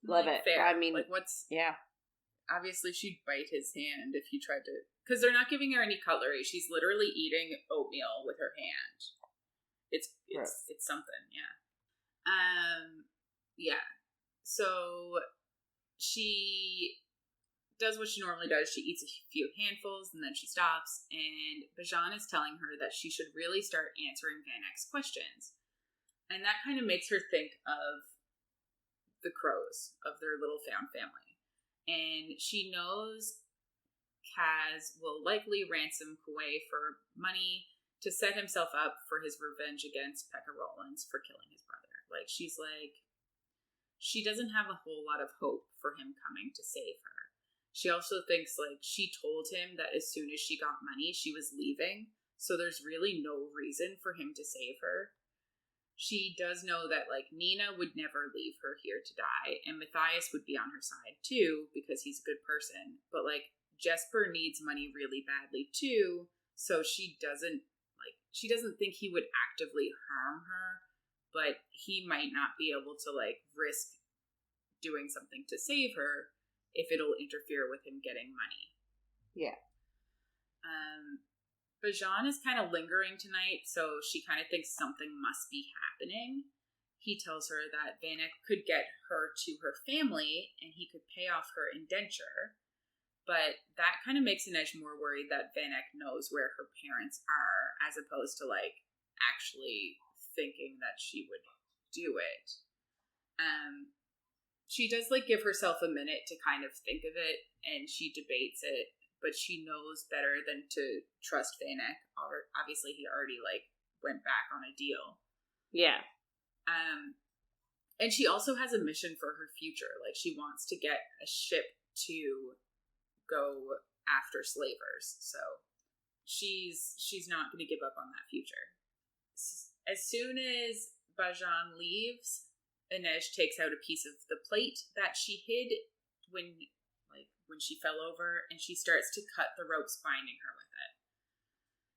Love like, it. Fair. I mean, like what's... Yeah. Obviously, she'd bite his hand if he tried to... Because they're not giving her any cutlery. She's literally eating oatmeal with her hand. It's something, yeah. Yeah. So she does what she normally does. She eats a few handfuls and then she stops. And Bajan is telling her that she should really start answering Van Eck's questions. And that kind of makes her think of the crows, of their little found family. And she knows Kaz will likely ransom Kuwait for money to set himself up for his revenge against Pekka Rollins for killing his brother. Like, she's like, she doesn't have a whole lot of hope for him coming to save her. She also thinks, like, she told him that as soon as she got money, she was leaving, so there's really no reason for him to save her. She does know that, like, Nina would never leave her here to die, and Matthias would be on her side, too, because he's a good person. But, like, Jesper needs money really badly, too, so she doesn't think he would actively harm her, but he might not be able to, like, risk doing something to save her if it'll interfere with him getting money. Yeah. Bajan is kind of lingering tonight, so she kind of thinks something must be happening. He tells her that Van Eck could get her to her family, and he could pay off her indenture. But that kind of makes Inej more worried that Van Eck knows where her parents are, as opposed to, like, actually thinking that she would do it. She does, like, give herself a minute to kind of think of it, and she debates it, but she knows better than to trust Van Eck. Obviously, he already, like, went back on a deal. Yeah. And she also has a mission for her future. Like, she wants to get a ship to go after slavers. So she's not going to give up on that future. As soon as Bajan leaves, Inej takes out a piece of the plate that she hid when she fell over, and she starts to cut the ropes binding her with it.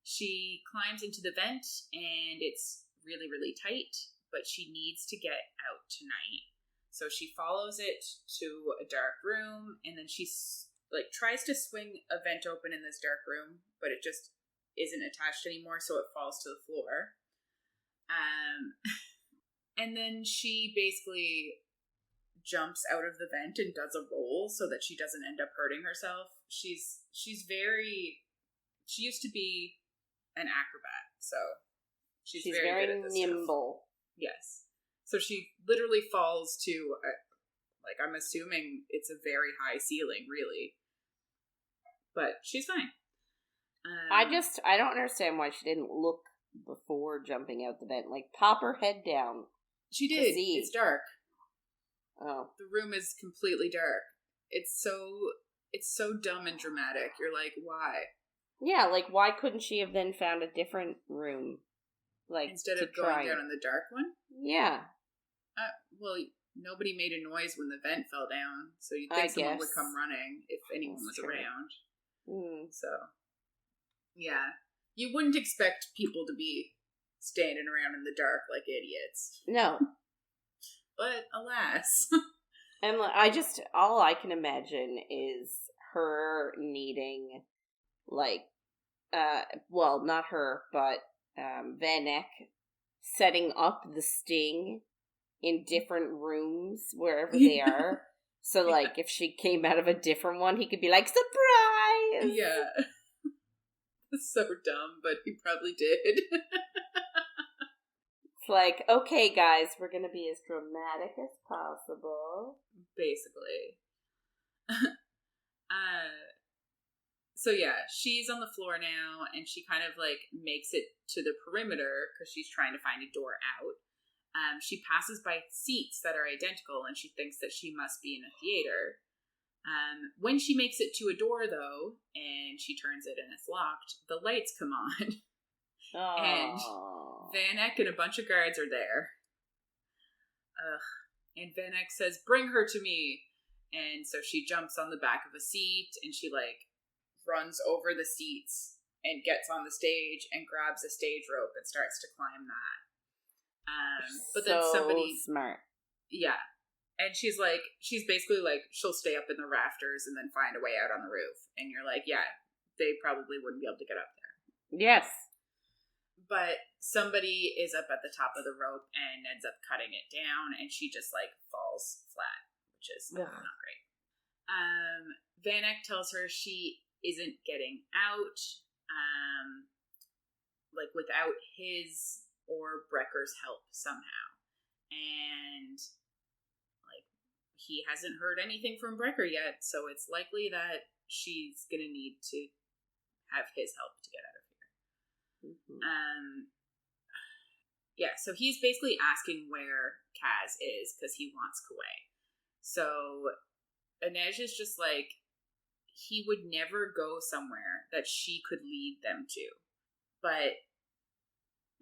She climbs into the vent, and it's really, really tight, but she needs to get out tonight. So she follows it to a dark room, and then she tries to swing a vent open in this dark room, but it just isn't attached anymore, so it falls to the floor. And then she basically jumps out of the vent and does a roll so that she doesn't end up hurting herself. She's very she used to be an acrobat, so she's very good at this nimble. stuff. Yes. So she literally falls to, like, I'm assuming it's a very high ceiling, really. But she's fine. I don't understand why she didn't look before jumping out the vent. Like, pop her head down. She did. It's dark. Oh. The room is completely dark. It's so dumb and dramatic. You're like, why? Yeah, like, why couldn't she have then found a different room? Like, instead of going down in the dark one? Yeah. Well, nobody made a noise when the vent fell down, so you'd think someone would come running if anyone was around. So, yeah. You wouldn't expect people to be standing around in the dark like idiots. No. But, alas. And all I can imagine is her needing, like, well, not her, but Van Eck setting up the sting in different rooms wherever they are. So, like, if she came out of a different one, he could be like, surprise! Yeah. It's so dumb, but he probably did. It's like, okay, guys, we're gonna be as dramatic as possible. Basically. So yeah, she's on the floor now, and she kind of, like, makes it to the perimeter, because she's trying to find a door out. She passes by seats that are identical, and she thinks that she must be in a theater. When she makes it to a door, though, and she turns it and it's locked, the lights come on. Aww. And Van Eck and a bunch of guards are there. And Van Eck says, bring her to me. And so she jumps on the back of a seat, and she, like, runs over the seats and gets on the stage and grabs a stage rope and starts to climb that. But then somebody... smart. Yeah. And she's basically like, she'll stay up in the rafters and then find a way out on the roof. And you're like, yeah, they probably wouldn't be able to get up there. Yes. But somebody is up at the top of the rope and ends up cutting it down, and she just, like, falls flat, which is not great. Van Eck tells her she isn't getting out, like, without his or Brecker's help somehow. And, like, he hasn't heard anything from Brecker yet, so it's likely that she's gonna need to have his help to get out of here. Mm-hmm. Yeah, so he's basically asking where Kaz is, because he wants Kuwei. So Inej is just like, he would never go somewhere that she could lead them to. But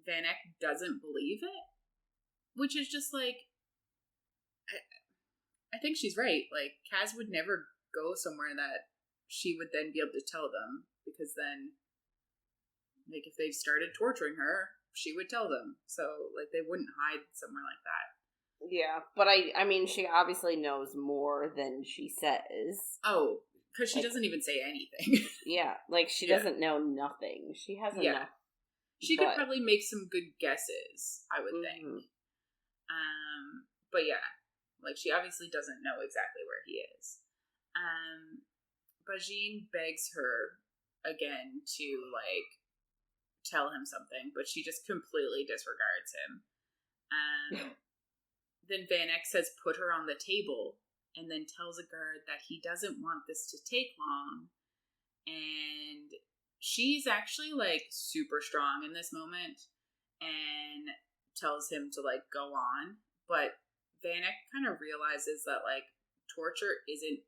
Van Eck doesn't believe it, which is just like, I think she's right. Like, Kaz would never go somewhere that she would then be able to tell them, because then, like, if they started torturing her, she would tell them. So, like, they wouldn't hide somewhere like that. Yeah, but I mean, she obviously knows more than she says. Oh, because she doesn't even say anything. Yeah, like, she doesn't know nothing. She has enough. She could probably make some good guesses, I would think. But yeah, like, she obviously doesn't know exactly where he is. Bajin begs her again to, like, tell him something, but she just completely disregards him. Then Van Eck says, put her on the table, and then tells a guard that he doesn't want this to take long. And she's actually, like, super strong in this moment, and tells him to, like, go on. But Van Eck kind of realizes that, like, torture isn't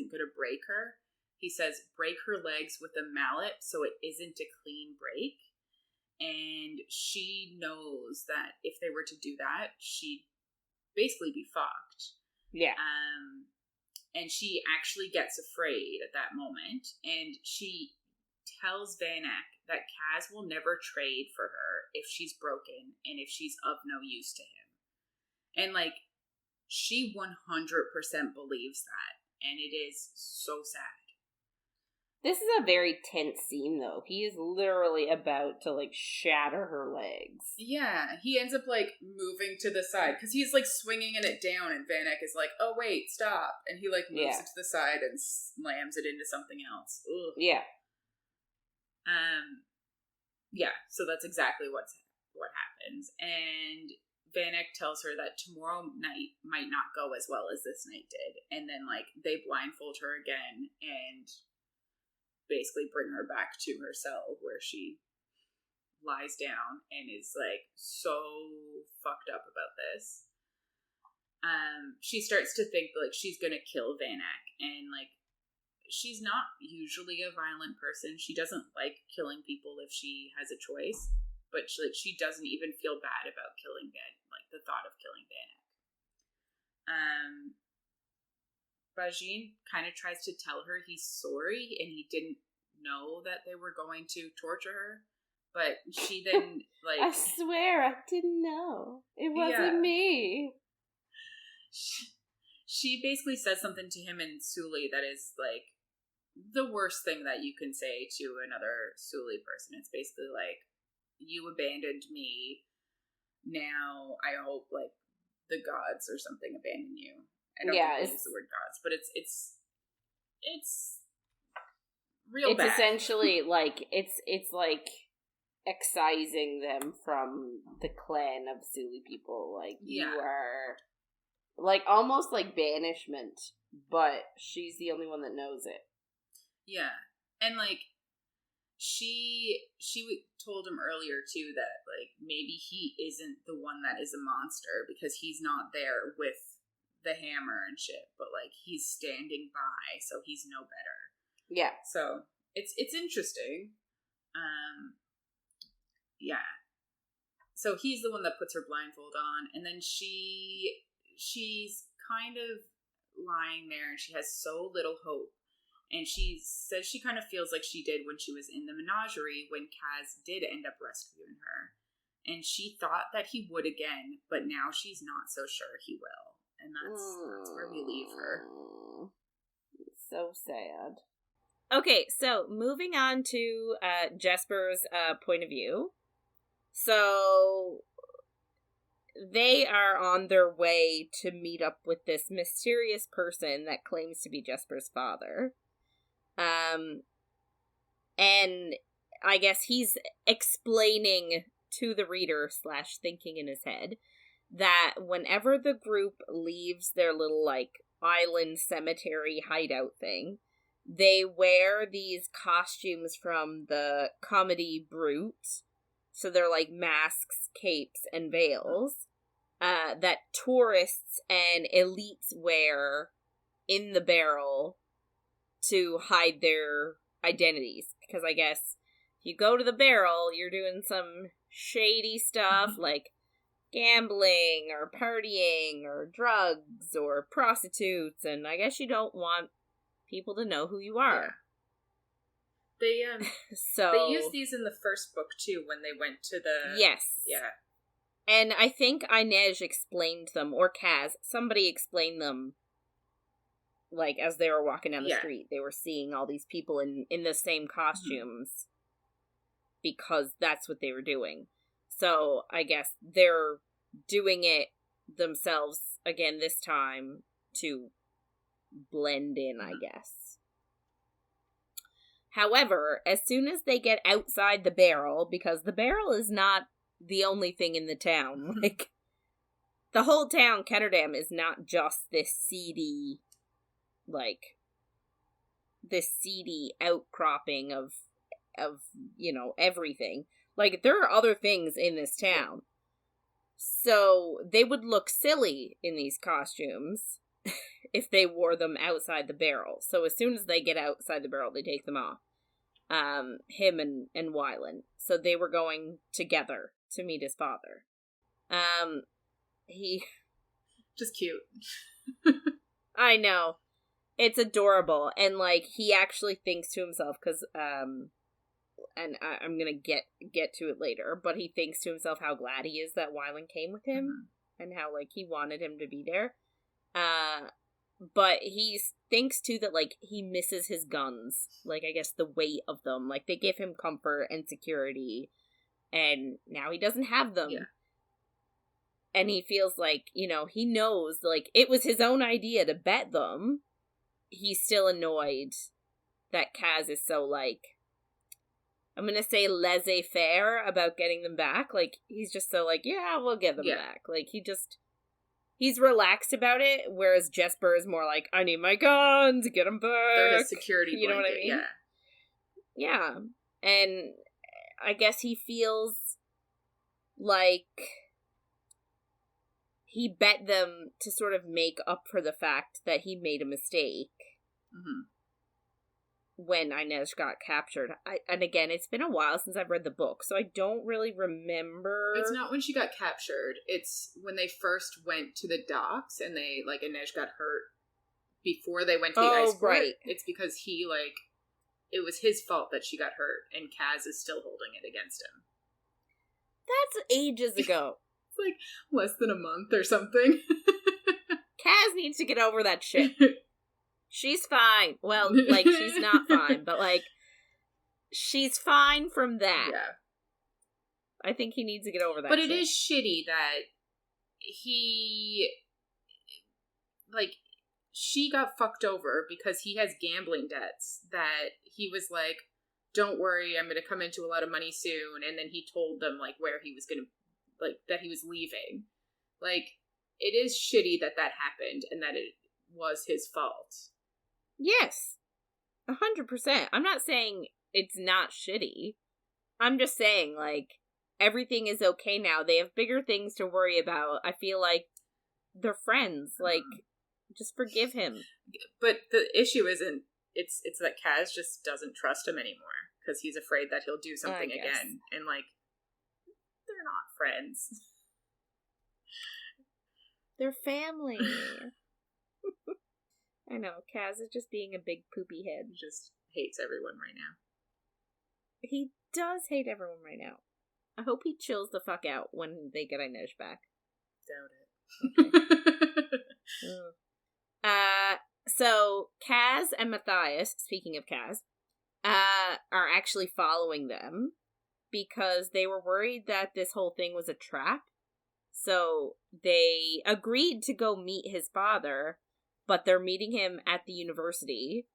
gonna break her. He says, break her legs with a mallet so it isn't a clean break. And she knows that if they were to do that, she'd basically be fucked. Yeah. And she actually gets afraid at that moment. And she tells Van Eck that Kaz will never trade for her if she's broken and if she's of no use to him. And, like, she 100% believes that. And it is so sad. This is a very tense scene, though. He is literally about to, like, shatter her legs. Yeah, he ends up, like, moving to the side, because he's, like, swinging it down, and Van Eck is like, oh, wait, stop. And he, like, moves it to the side and slams it into something else. Ugh. Yeah. Yeah, so that's exactly what happens. And Van Eyck tells her that tomorrow night might not go as well as this night did. And then, like, they blindfold her again and basically bring her back to her cell where she lies down and is, like, so fucked up about this. She starts to think, like, she's gonna kill Van Eyck. And, like, she's not usually a violent person. She doesn't like killing people if she has a choice. But she doesn't even feel bad about killing the thought of killing Van Eyck. Bajin kind of tries to tell her he's sorry and he didn't know that they were going to torture her. But she then, like... I swear, I didn't know. It wasn't me. She basically says something to him in Suli that is, like, the worst thing that you can say to another Suli person. It's basically like, you abandoned me. Now I hope, like, the gods or something abandon you. I don't use the word gods, but it's real bad. It's essentially like it's like excising them from the clan of Suli people. Like, you are, like, almost like banishment, but she's the only one that knows it. Yeah. And, like, she told him earlier, too, that, like, maybe he isn't the one that is a monster because he's not there with the hammer and shit, but, like, he's standing by, so he's no better. Yeah. So, it's interesting. Yeah. So he's the one that puts her blindfold on, and then she's kind of lying there, and she has so little hope. And she says she kind of feels like she did when she was in the menagerie when Kaz did end up rescuing her. And she thought that he would again, but now she's not so sure he will. And that's where we leave her. It's so sad. Okay, so moving on to Jesper's point of view. So they are on their way to meet up with this mysterious person that claims to be Jesper's father. And I guess he's explaining to the reader / thinking in his head that whenever the group leaves their little, like, island cemetery hideout thing, they wear these costumes from the comedy Brute. So they're like masks, capes, and veils that tourists and elites wear in the barrel to hide their identities. Because I guess if you go to the barrel, you're doing some shady stuff like gambling or partying or drugs or prostitutes, and I guess you don't want people to know who you are. Yeah. They they used these in the first book too when they went to the Yeah. And I think Inej explained them, or Kaz, somebody explained them, like, as they were walking down the street. They were seeing all these people in the same costumes because that's what they were doing. So I guess they're doing it themselves again this time to blend in, I guess. However, as soon as they get outside the barrel, because the barrel is not the only thing in the town, like, the whole town, Ketterdam, is not just this seedy, like, this seedy outcropping of, you know, everything. Like, there are other things in this town. So, they would look silly in these costumes if they wore them outside the barrel. So, as soon as they get outside the barrel, they take them off. Him and Wylan. So, they were going together to meet his father. He... Just cute. I know. It's adorable. And, like, he actually thinks to himself, because, and I'm gonna get to it later, but he thinks to himself how glad he is that Wylan came with him, and how, like, he wanted him to be there. But he thinks, too, that, like, he misses his guns. Like, I guess the weight of them. Like, they give him comfort and security, and now he doesn't have them. Yeah. And he feels like, you know, he knows, like, it was his own idea to bet them. He's still annoyed that Kaz is so, like, I'm gonna say laissez-faire about getting them back. Like, he's just so like, yeah, we'll get them back. Like, he's relaxed about it, whereas Jesper is more like, I need my guns, get them back. They're his security You know blanket, what I mean? Yeah. Yeah. And I guess he feels like he bet them to sort of make up for the fact that he made a mistake. Mm-hmm. When Inej got captured. And again, it's been a while since I've read the book, so I don't really remember. It's not when she got captured. It's when they first went to the docks and they, like, Inej got hurt before they went to the ice port. Right. It's because he, like, it was his fault that she got hurt, and Kaz is still holding it against him. That's ages ago. It's like less than a month or something. Kaz needs to get over that shit. She's fine. Well, like, she's not fine, but, like, she's fine from that. Yeah. I think he needs to get over that But shit. it is shitty that he, like, she got fucked over because he has gambling debts that he was like, don't worry, I'm going to come into a lot of money soon, and then he told them, like, where he was going to, like, that he was leaving. Like, it is shitty that happened and that it was his fault. Yes, 100%. I'm not saying it's not shitty. I'm just saying, like, everything is okay now. They have bigger things to worry about. I feel like they're friends. Like, just forgive him. But the issue isn't, it's that Kaz just doesn't trust him anymore. Because he's afraid that he'll do something again. And, like, they're not friends. They're family. I know, Kaz is just being a big poopy head. He just hates everyone right now. He does hate everyone right now. I hope he chills the fuck out when they get Inej back. Doubt it. Okay. So Kaz and Matthias, speaking of Kaz, are actually following them because they were worried that this whole thing was a trap. So they agreed to go meet his father, but they're meeting him at the university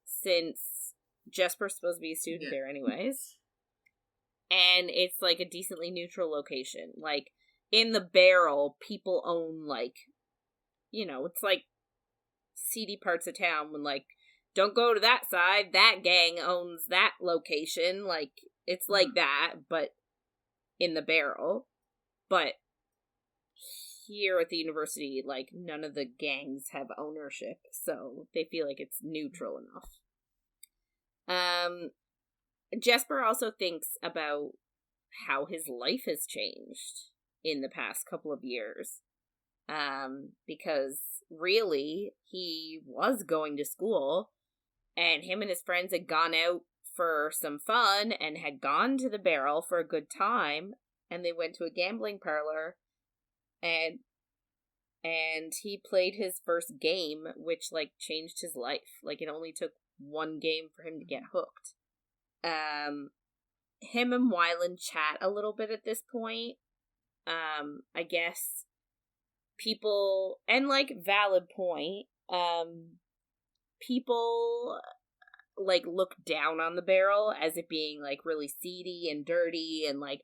since Jesper's supposed to be a student there anyways. And it's like a decently neutral location. Like, in the Barrel, people own, like, you know, it's like seedy parts of town when, like, don't go to that side, that gang owns that location. Like, it's like that, but in the Barrel. But here at the university, like, none of the gangs have ownership, so they feel like it's neutral enough. Jesper also thinks about how his life has changed in the past couple of years. Because really, he was going to school, and him and his friends had gone out for some fun and had gone to the Barrel for a good time, and they went to a gambling parlor, and he played his first game, which, like, changed his life. Like, it only took one game for him to get hooked. Him and Wylan chat a little bit at this point. I guess people, and, like, valid point, people, like, look down on the Barrel as it being, like, really seedy and dirty, and, like,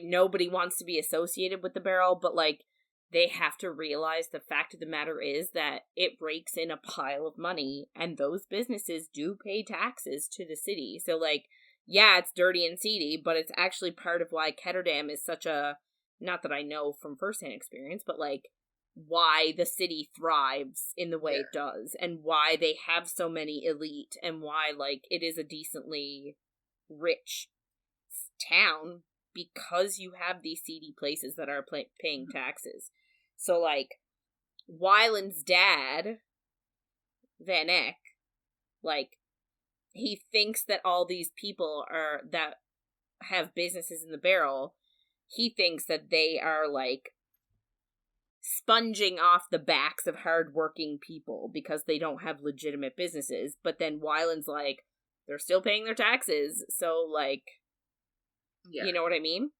nobody wants to be associated with the Barrel, but, like, they have to realize the fact of the matter is that it rakes in a pile of money, and those businesses do pay taxes to the city. So, like, yeah, it's dirty and seedy, but it's actually part of why Ketterdam is such a, not that I know from firsthand experience, but, like, why the city thrives in the way it does, and why they have so many elite, and why, like, it is a decently rich town, because you have these seedy places that are paying taxes. So, like, Wylan's dad, Van Eck, like, he thinks that all these people are, that have businesses in the Barrel, he thinks that they are, like, sponging off the backs of hardworking people because they don't have legitimate businesses. But then Wylan's like, they're still paying their taxes, so, like, you know what I mean?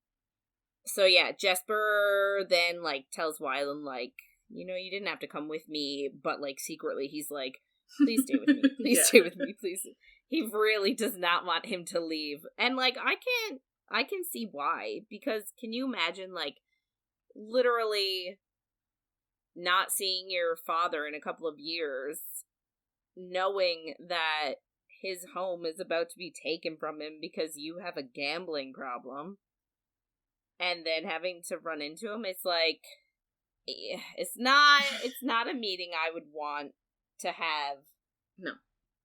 So, yeah, Jesper then, like, tells Wylan, like, you know, you didn't have to come with me, but, like, secretly he's like, Please stay with me. Please Yeah. stay with me, please. He really does not want him to leave. And, like, I can see why. Because can you imagine, like, literally not seeing your father in a couple of years, knowing that his home is about to be taken from him because you have a gambling problem, and then having to run into him? It's like, it's not a meeting I would want to have. No.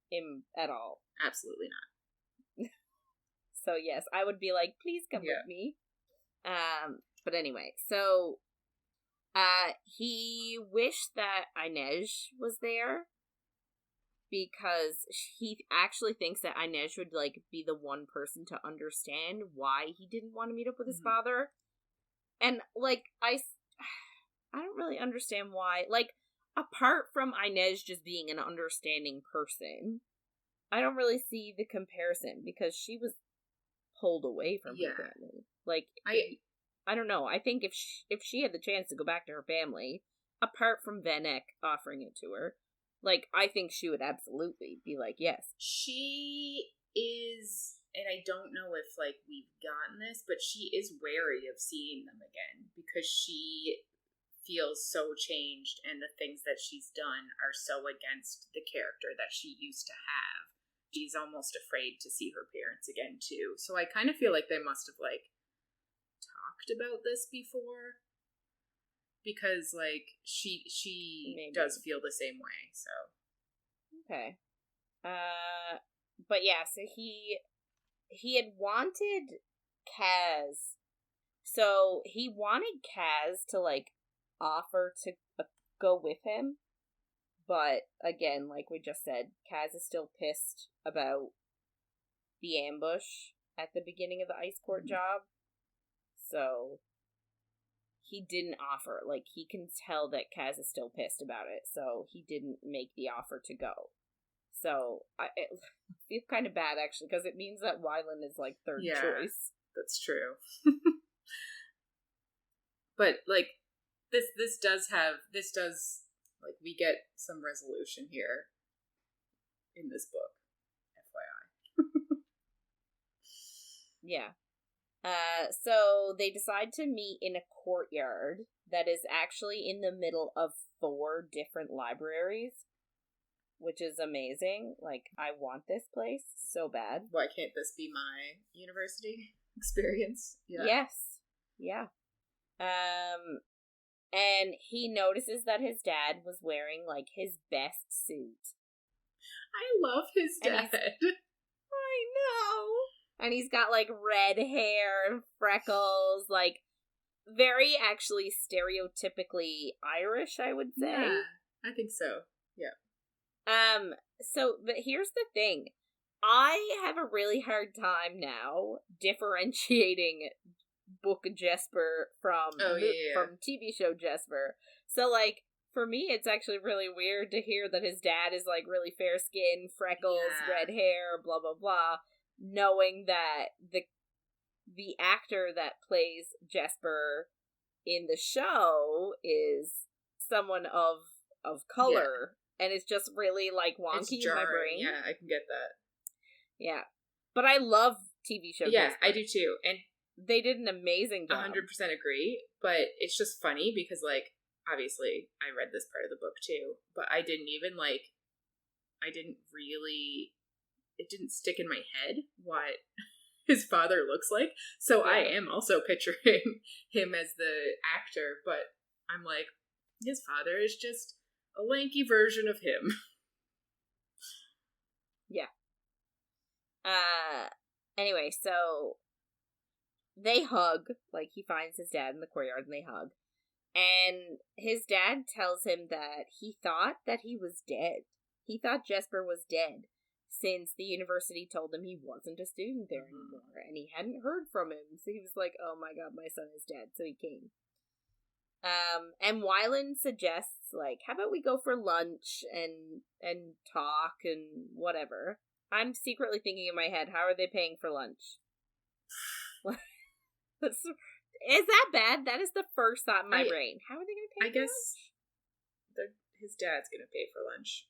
Him at all. Absolutely not. So yes, I would be like, please come with me. But anyway, so he wished that Inej was there because he actually thinks that Inej would, like, be the one person to understand why he didn't want to meet up with his father. And, like, I don't really understand why. Like, apart from Inej just being an understanding person, I don't really see the comparison because she was pulled away from her family. Like, I don't know. I think if she had the chance to go back to her family, apart from Van Eyck offering it to her, like, I think she would absolutely be like, yes. She is, and I don't know if, like, we've gotten this, but she is wary of seeing them again because she feels so changed, and the things that she's done are so against the character that she used to have. She's almost afraid to see her parents again, too. So I kind of feel like they must have, like, talked about this before. Because, like, she Maybe. does feel the same way, so. Okay. But yeah, so he had wanted Kaz. So he wanted Kaz to, like, offer to go with him. But, again, like we just said, Kaz is still pissed about the ambush at the beginning of the ice court job. So he didn't offer. Like, he can tell that Kaz is still pissed about it. So he didn't make the offer to go. So I feel kind of bad, actually, because it means that Wylan is, like, third choice. That's true. But, like, this does, like, we get some resolution here in this book, FYI. Yeah. So they decide to meet in a courtyard that is actually in the middle of 4 different libraries, which is amazing. Like, I want this place so bad. Why can't this be my university experience? Yeah. Yes. Yeah. And he notices that his dad was wearing, like, his best suit. I love his dad. I know. And he's got, like, red hair and freckles, like, very actually stereotypically Irish, I would say. Yeah, I think so. Yeah. So, but here's the thing. I have a really hard time now differentiating book Jesper from TV show Jesper. So, like, for me, it's actually really weird to hear that his dad is, like, really fair skin, freckles, red hair, blah, blah, blah, knowing that the actor that plays Jesper in the show is someone of color, and it's just really, like, wonky in my brain. Yeah, I can get that. Yeah. But I love TV show Jesper. I do too, and they did an amazing job. 100% agree, but it's just funny because, like, obviously, I read this part of the book too, but I didn't it didn't stick in my head what his father looks like, so I am also picturing him as the actor, but I'm like, his father is just a lanky version of him. Yeah. Anyway, so they hug, like, he finds his dad in the courtyard and they hug. And his dad tells him that he thought that he was dead. He thought Jesper was dead since the university told him he wasn't a student there anymore. And he hadn't heard from him. So he was like, oh my god, my son is dead. So he came. And Wylan suggests, like, how about we go for lunch and talk and whatever. I'm secretly thinking in my head, how are they paying for lunch? Is that bad? That is the first thought in my brain. How are they going to pay for lunch? I guess his dad's going to pay for lunch.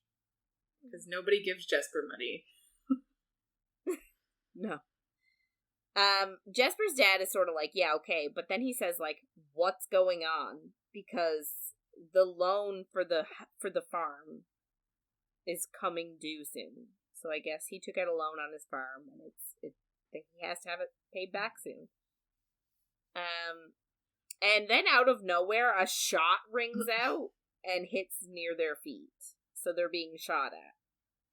Because nobody gives Jesper money. No. Jesper's dad is sort of like, yeah, okay, but then he says, like, what's going on? Because the loan for the farm is coming due soon. So I guess he took out a loan on his farm, and he has to have it paid back soon. And then out of nowhere, a shot rings out and hits near their feet. So they're being shot at.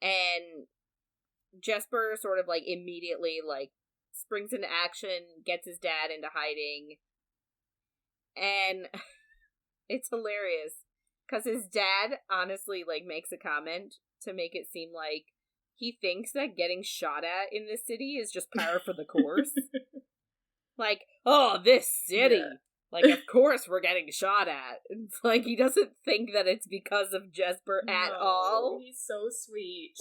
And Jesper sort of, like, immediately, like, springs into action, gets his dad into hiding, and it's hilarious, because his dad honestly, like, makes a comment to make it seem like he thinks that getting shot at in this city is just par for the course. Like, oh, this city! Yeah. Like, of course we're getting shot at. It's like, he doesn't think that it's because of Jesper at all. He's so sweet.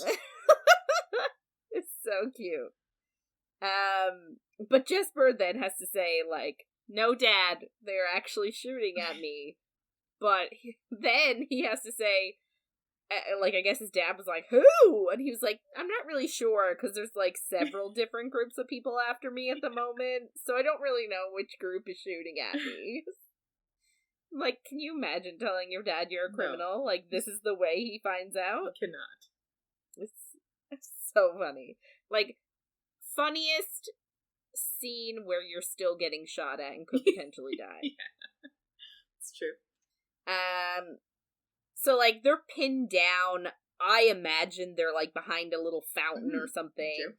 It's so cute. But Jesper then has to say, like, no, Dad, they're actually shooting at me. But then he has to say, like, I guess his dad was like, who? And he was like, I'm not really sure, because there's, like, several different groups of people after me at the moment, so I don't really know which group is shooting at me. Like, can you imagine telling your dad you're a criminal? No. Like, this is the way he finds out? I cannot. It's so funny. Like, funniest scene where you're still getting shot at and could potentially die. Yeah, it's true. So, like, they're pinned down. I imagine they're, like, behind a little fountain or something.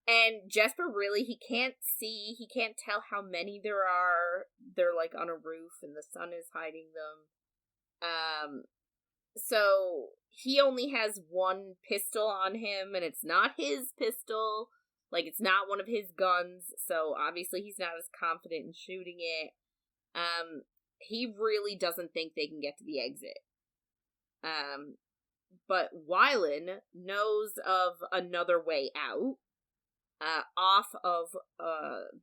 And Jesper really, he can't tell how many there are. They're, like, on a roof and the sun is hiding them. So he only has one pistol on him, and it's not his pistol. Like, it's not one of his guns, so obviously he's not as confident in shooting it. He really doesn't think they can get to the exit. But Wylan knows of another way out, off of,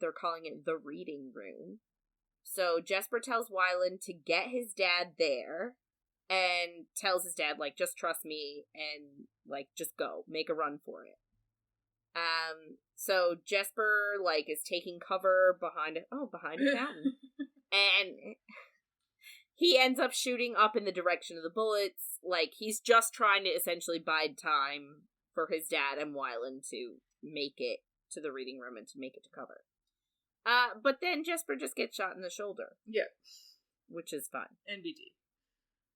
they're calling it the reading room. So Jesper tells Wylan to get his dad there, and tells his dad, like, just trust me, and, like, just go, make a run for it. So Jesper, like, is taking cover behind a fountain. And he ends up shooting up in the direction of the bullets. Like, he's just trying to essentially bide time for his dad and Wylan to make it to the reading room and to make it to cover. But then Jesper just gets shot in the shoulder. Yeah. Which is fun. NBD.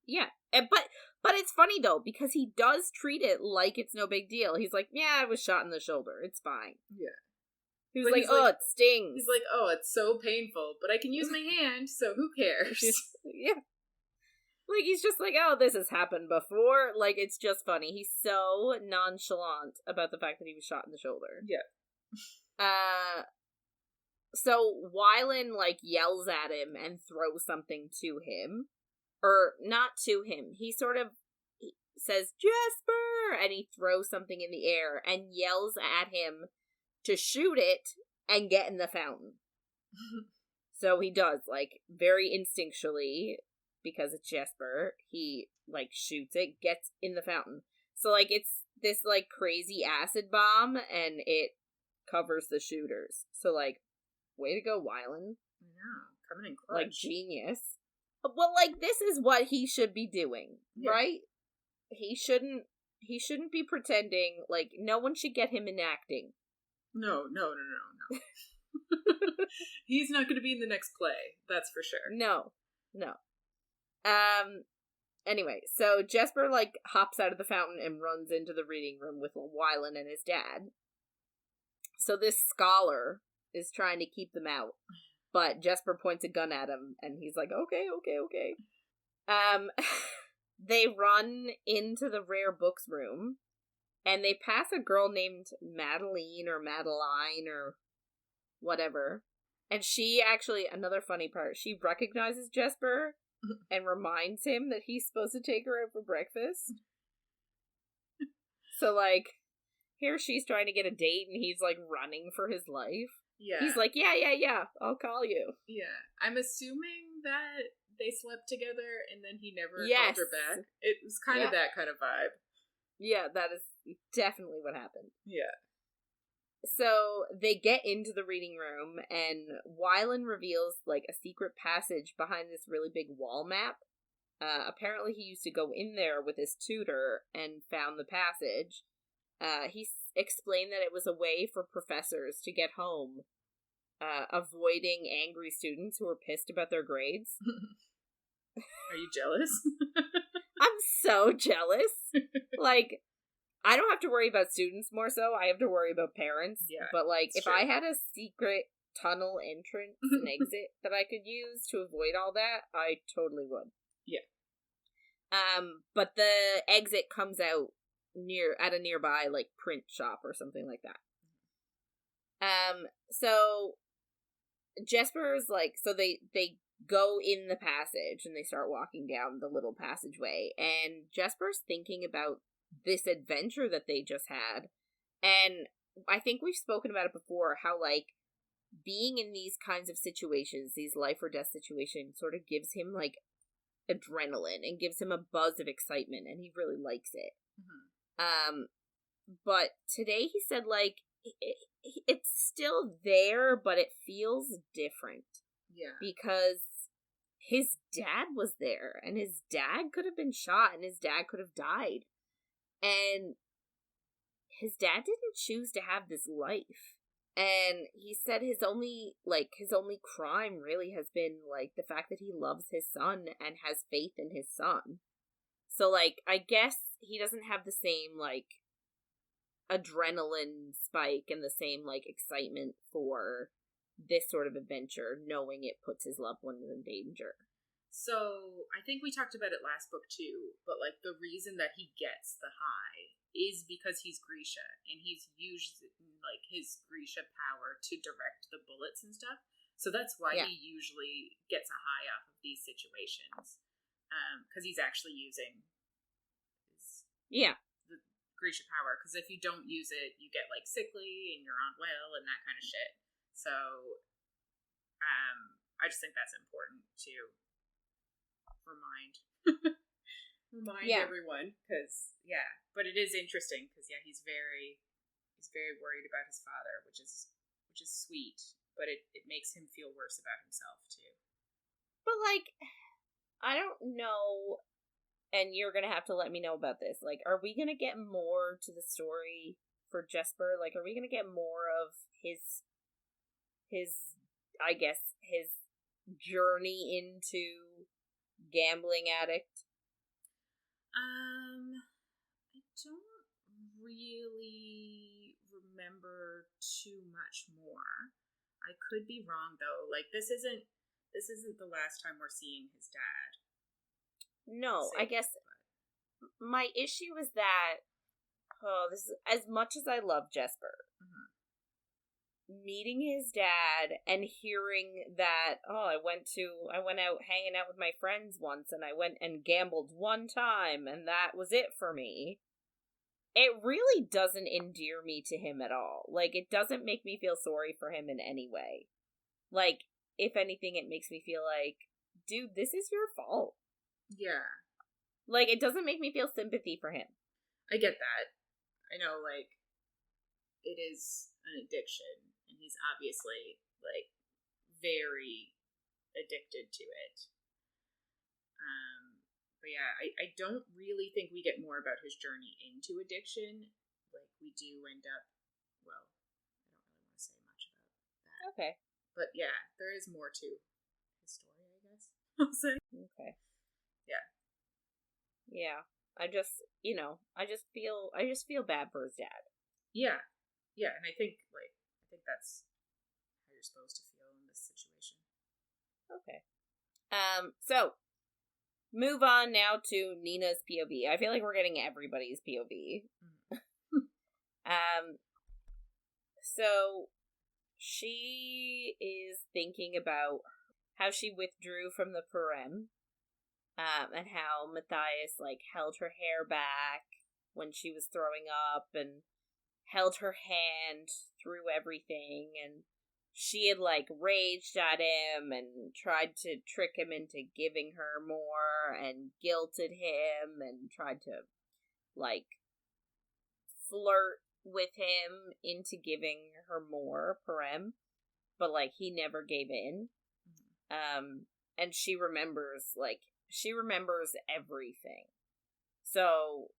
Yeah, but it's funny, though, because he does treat it like it's no big deal. He's like, yeah, I was shot in the shoulder. It's fine. Yeah. He was like, oh, it stings. He's like, oh, it's so painful, but I can use my hand, so who cares? Yeah. Like, he's just like, oh, this has happened before. Like, it's just funny. He's so nonchalant about the fact that he was shot in the shoulder. Yeah. So Wylan, like, yells at him and throws something to him. Or, not to him. He sort of says, Jesper! And he throws something in the air and yells at him to shoot it and get in the fountain. So he does, like, very instinctually, because it's Jesper, he, like, shoots it, gets in the fountain. So, like, it's this, like, crazy acid bomb, and it covers the shooters. So, like, way to go, Wylan. I know, coming in clutch. Like, genius. Well, like, this is what he should be doing, right? He shouldn't be pretending, like, no one should get him in acting. No. He's not going to be in the next play, that's for sure. No. Anyway, so Jesper, like, hops out of the fountain and runs into the reading room with Wylan and his dad. So this scholar is trying to keep them out. But Jesper points a gun at him, and he's like, okay. They run into the rare books room, and they pass a girl named Madeline or Madeline or whatever. And she actually, another funny part, she recognizes Jesper and reminds him that he's supposed to take her out for breakfast. So, like, here she's trying to get a date, and he's, like, running for his life. Yeah. He's like, yeah, I'll call you. Yeah. I'm assuming that they slept together and then he never Yes. called her back? It was kind of that kind of vibe. Yeah, that is definitely what happened. Yeah. So they get into the reading room, and Wylan reveals, like, a secret passage behind this really big wall map. Apparently he used to go in there with his tutor and found the passage. He explained that it was a way for professors to get home, avoiding angry students who were pissed about their grades. Are you jealous? I'm so jealous. Like, I don't have to worry about students more so. I have to worry about parents. Yeah, but, like, if true. I had a secret tunnel entrance and exit that I could use to avoid all that, I totally would. Yeah. But the exit comes out at a nearby, like, print shop or something like that. So Jesper's like, so they go in the passage and they start walking down the little passageway, and Jesper's thinking about this adventure that they just had, and I think we've spoken about it before, how, like, being in these kinds of situations, these life or death situations, sort of gives him, like, adrenaline and gives him a buzz of excitement, and he really likes it. Mm-hmm. But today he said, like, it's still there, but it feels different. Yeah. Because his dad was there, and his dad could have been shot, and his dad could have died. And his dad didn't choose to have this life. And he said his only crime really has been, like, the fact that he loves his son and has faith in his son. So, like, I guess he doesn't have the same, like, adrenaline spike and the same, like, excitement for this sort of adventure, knowing it puts his loved ones in danger. So, I think we talked about it last book too, but, like, the reason that he gets the high is because he's Grisha, and he's used, like, his Grisha power to direct the bullets and stuff. So that's why he usually gets a high off of these situations. Because he's actually using his the Grisha power. Because if you don't use it, you get, like, sickly, and you're unwell, and that kind of shit. So, I just think that's important to remind everyone, because but it is interesting because he's very worried about his father, which is sweet, but it makes him feel worse about himself too. But, like, I don't know, and you're gonna have to let me know about this, like, are we gonna get more to the story for Jesper? Like, are we gonna get more of his I guess his journey into gambling addict? I don't really remember too much more. I could be wrong though. Like, this isn't the last time we're seeing his dad. No, I guess my issue is that this is, as much as I love Jesper, meeting his dad and hearing that, I went out hanging out with my friends once, and I went and gambled one time, and that was it for me. It really doesn't endear me to him at all. Like, it doesn't make me feel sorry for him in any way. Like, if anything, it makes me feel like, dude, this is your fault. Yeah. Like, it doesn't make me feel sympathy for him. I get that. I know, like, it is an addiction, and he's obviously, like, very addicted to it. But yeah, I don't really think we get more about his journey into addiction. Like, we do end up, well, I don't really want to say much about that. Okay. But yeah, there is more to his story, I guess I'll say. Okay. Yeah. Yeah. I just feel bad for his dad. Yeah. Yeah, and I think that's how you're supposed to feel in this situation. Okay. So move on now to Nina's POV. I feel like we're getting everybody's POV. So she is thinking about how she withdrew from the parem, and how Matthias, like, held her hair back when she was throwing up and held her hand through everything, and she had, like, raged at him and tried to trick him into giving her more and guilted him and tried to, like, flirt with him into giving her more, parem, but, like, he never gave in. And she remembers everything. So,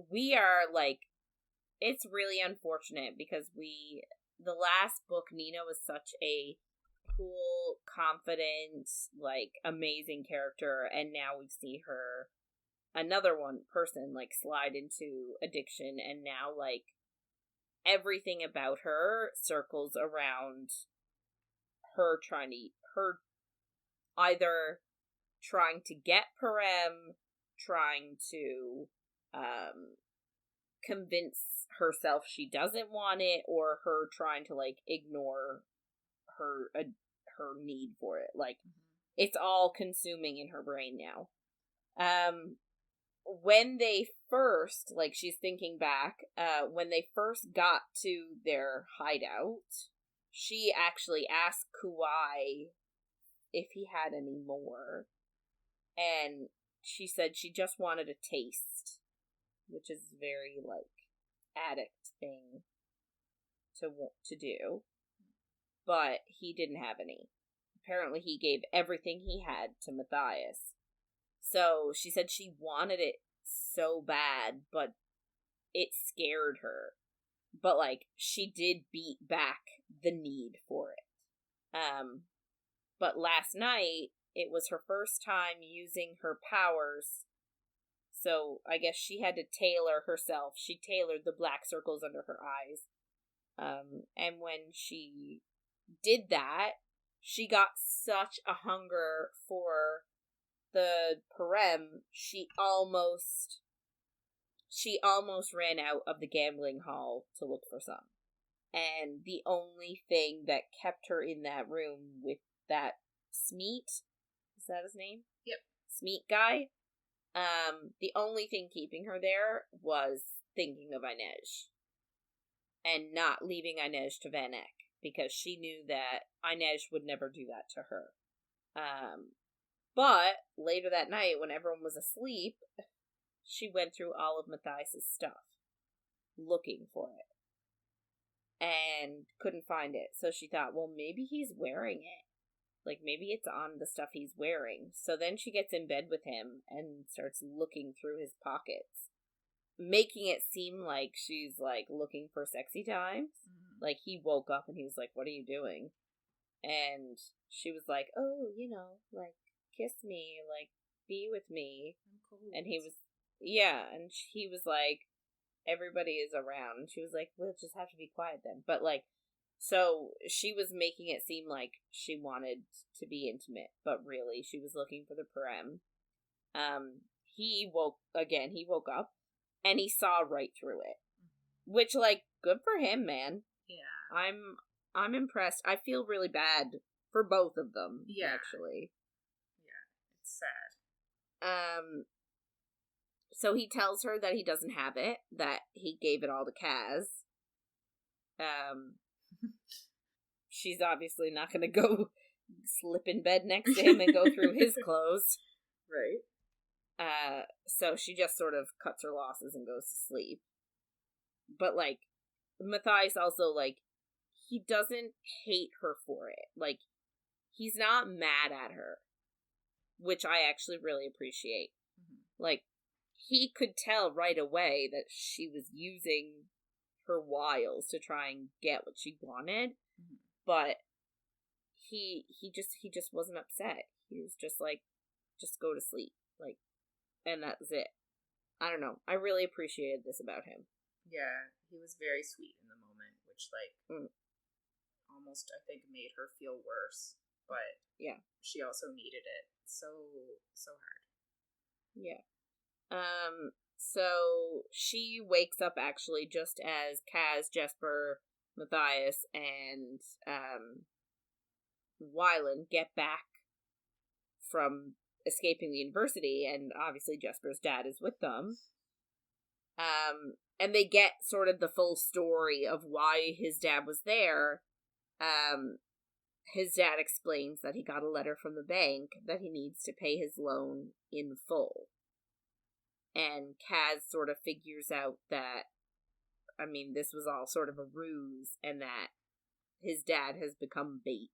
we are, like, it's really unfortunate because the last book, Nina was such a cool, confident, like, amazing character, and now we see her, another person, like, slide into addiction, and now, like, everything about her circles around her either trying to get parem, trying to, convince herself she doesn't want it, or her trying to, like, ignore her need for it. Like, it's all consuming in her brain now. When they first, like, she's thinking back, when they first got to their hideout, she actually asked Kuai if he had any more, and she said she just wanted a taste, which is very, like, addict thing to do. But he didn't have any. Apparently he gave everything he had to Matthias. So she said she wanted it so bad, but it scared her. But, like, she did beat back the need for it. But last night, it was her first time using her powers. So I guess she had to tailor herself. She tailored the black circles under her eyes. And when she did that, she got such a hunger for the parem, she almost ran out of the gambling hall to look for some. And the only thing that kept her in that room with that Smeet, is that his name? Yep. Smeet guy. The only thing keeping her there was thinking of Inej. And not leaving Inej to Van Eyck, because she knew that Inej would never do that to her. But later that night, when everyone was asleep, she went through all of Matthias' stuff, looking for it, and couldn't find it. So she thought, well, maybe he's wearing it. Like, maybe it's on the stuff he's wearing. So then she gets in bed with him and starts looking through his pockets, making it seem like she's, like, looking for sexy times. Mm-hmm. Like, he woke up and he was like, what are you doing? And she was like, oh, like, kiss me, like, be with me. And he was, and he was like, everybody is around. And she was like, we'll just have to be quiet then. But, like, so she was making it seem like she wanted to be intimate, but really she was looking for the parem. He woke up and he saw right through it, which, like, good for him, man. Yeah. I'm impressed. I feel really bad for both of them, actually. Yeah, it's sad. So he tells her that he doesn't have it, that he gave it all to Kaz. She's obviously not going to go slip in bed next to him and go through his clothes. Right. So she just sort of cuts her losses and goes to sleep. But, like, Matthias also, like, he doesn't hate her for it. Like, he's not mad at her, which I actually really appreciate. Mm-hmm. Like, he could tell right away that she was using her wiles to try and get what she wanted, mm-hmm. but he just wasn't upset. He was just like, just go to sleep, like, and that was it. I don't know. I really appreciated this about him. Yeah, he was very sweet in the moment, which, like, almost, I think, made her feel worse. But yeah, she also needed it so hard. Yeah. So she wakes up actually just as Kaz, Jesper, Matthias, and Wylan get back from escaping the university, and obviously Jesper's dad is with them. And they get sort of the full story of why his dad was there. his dad explains that he got a letter from the bank that he needs to pay his loan in full. And Kaz sort of figures out that, I mean, this was all sort of a ruse, and that his dad has become bait.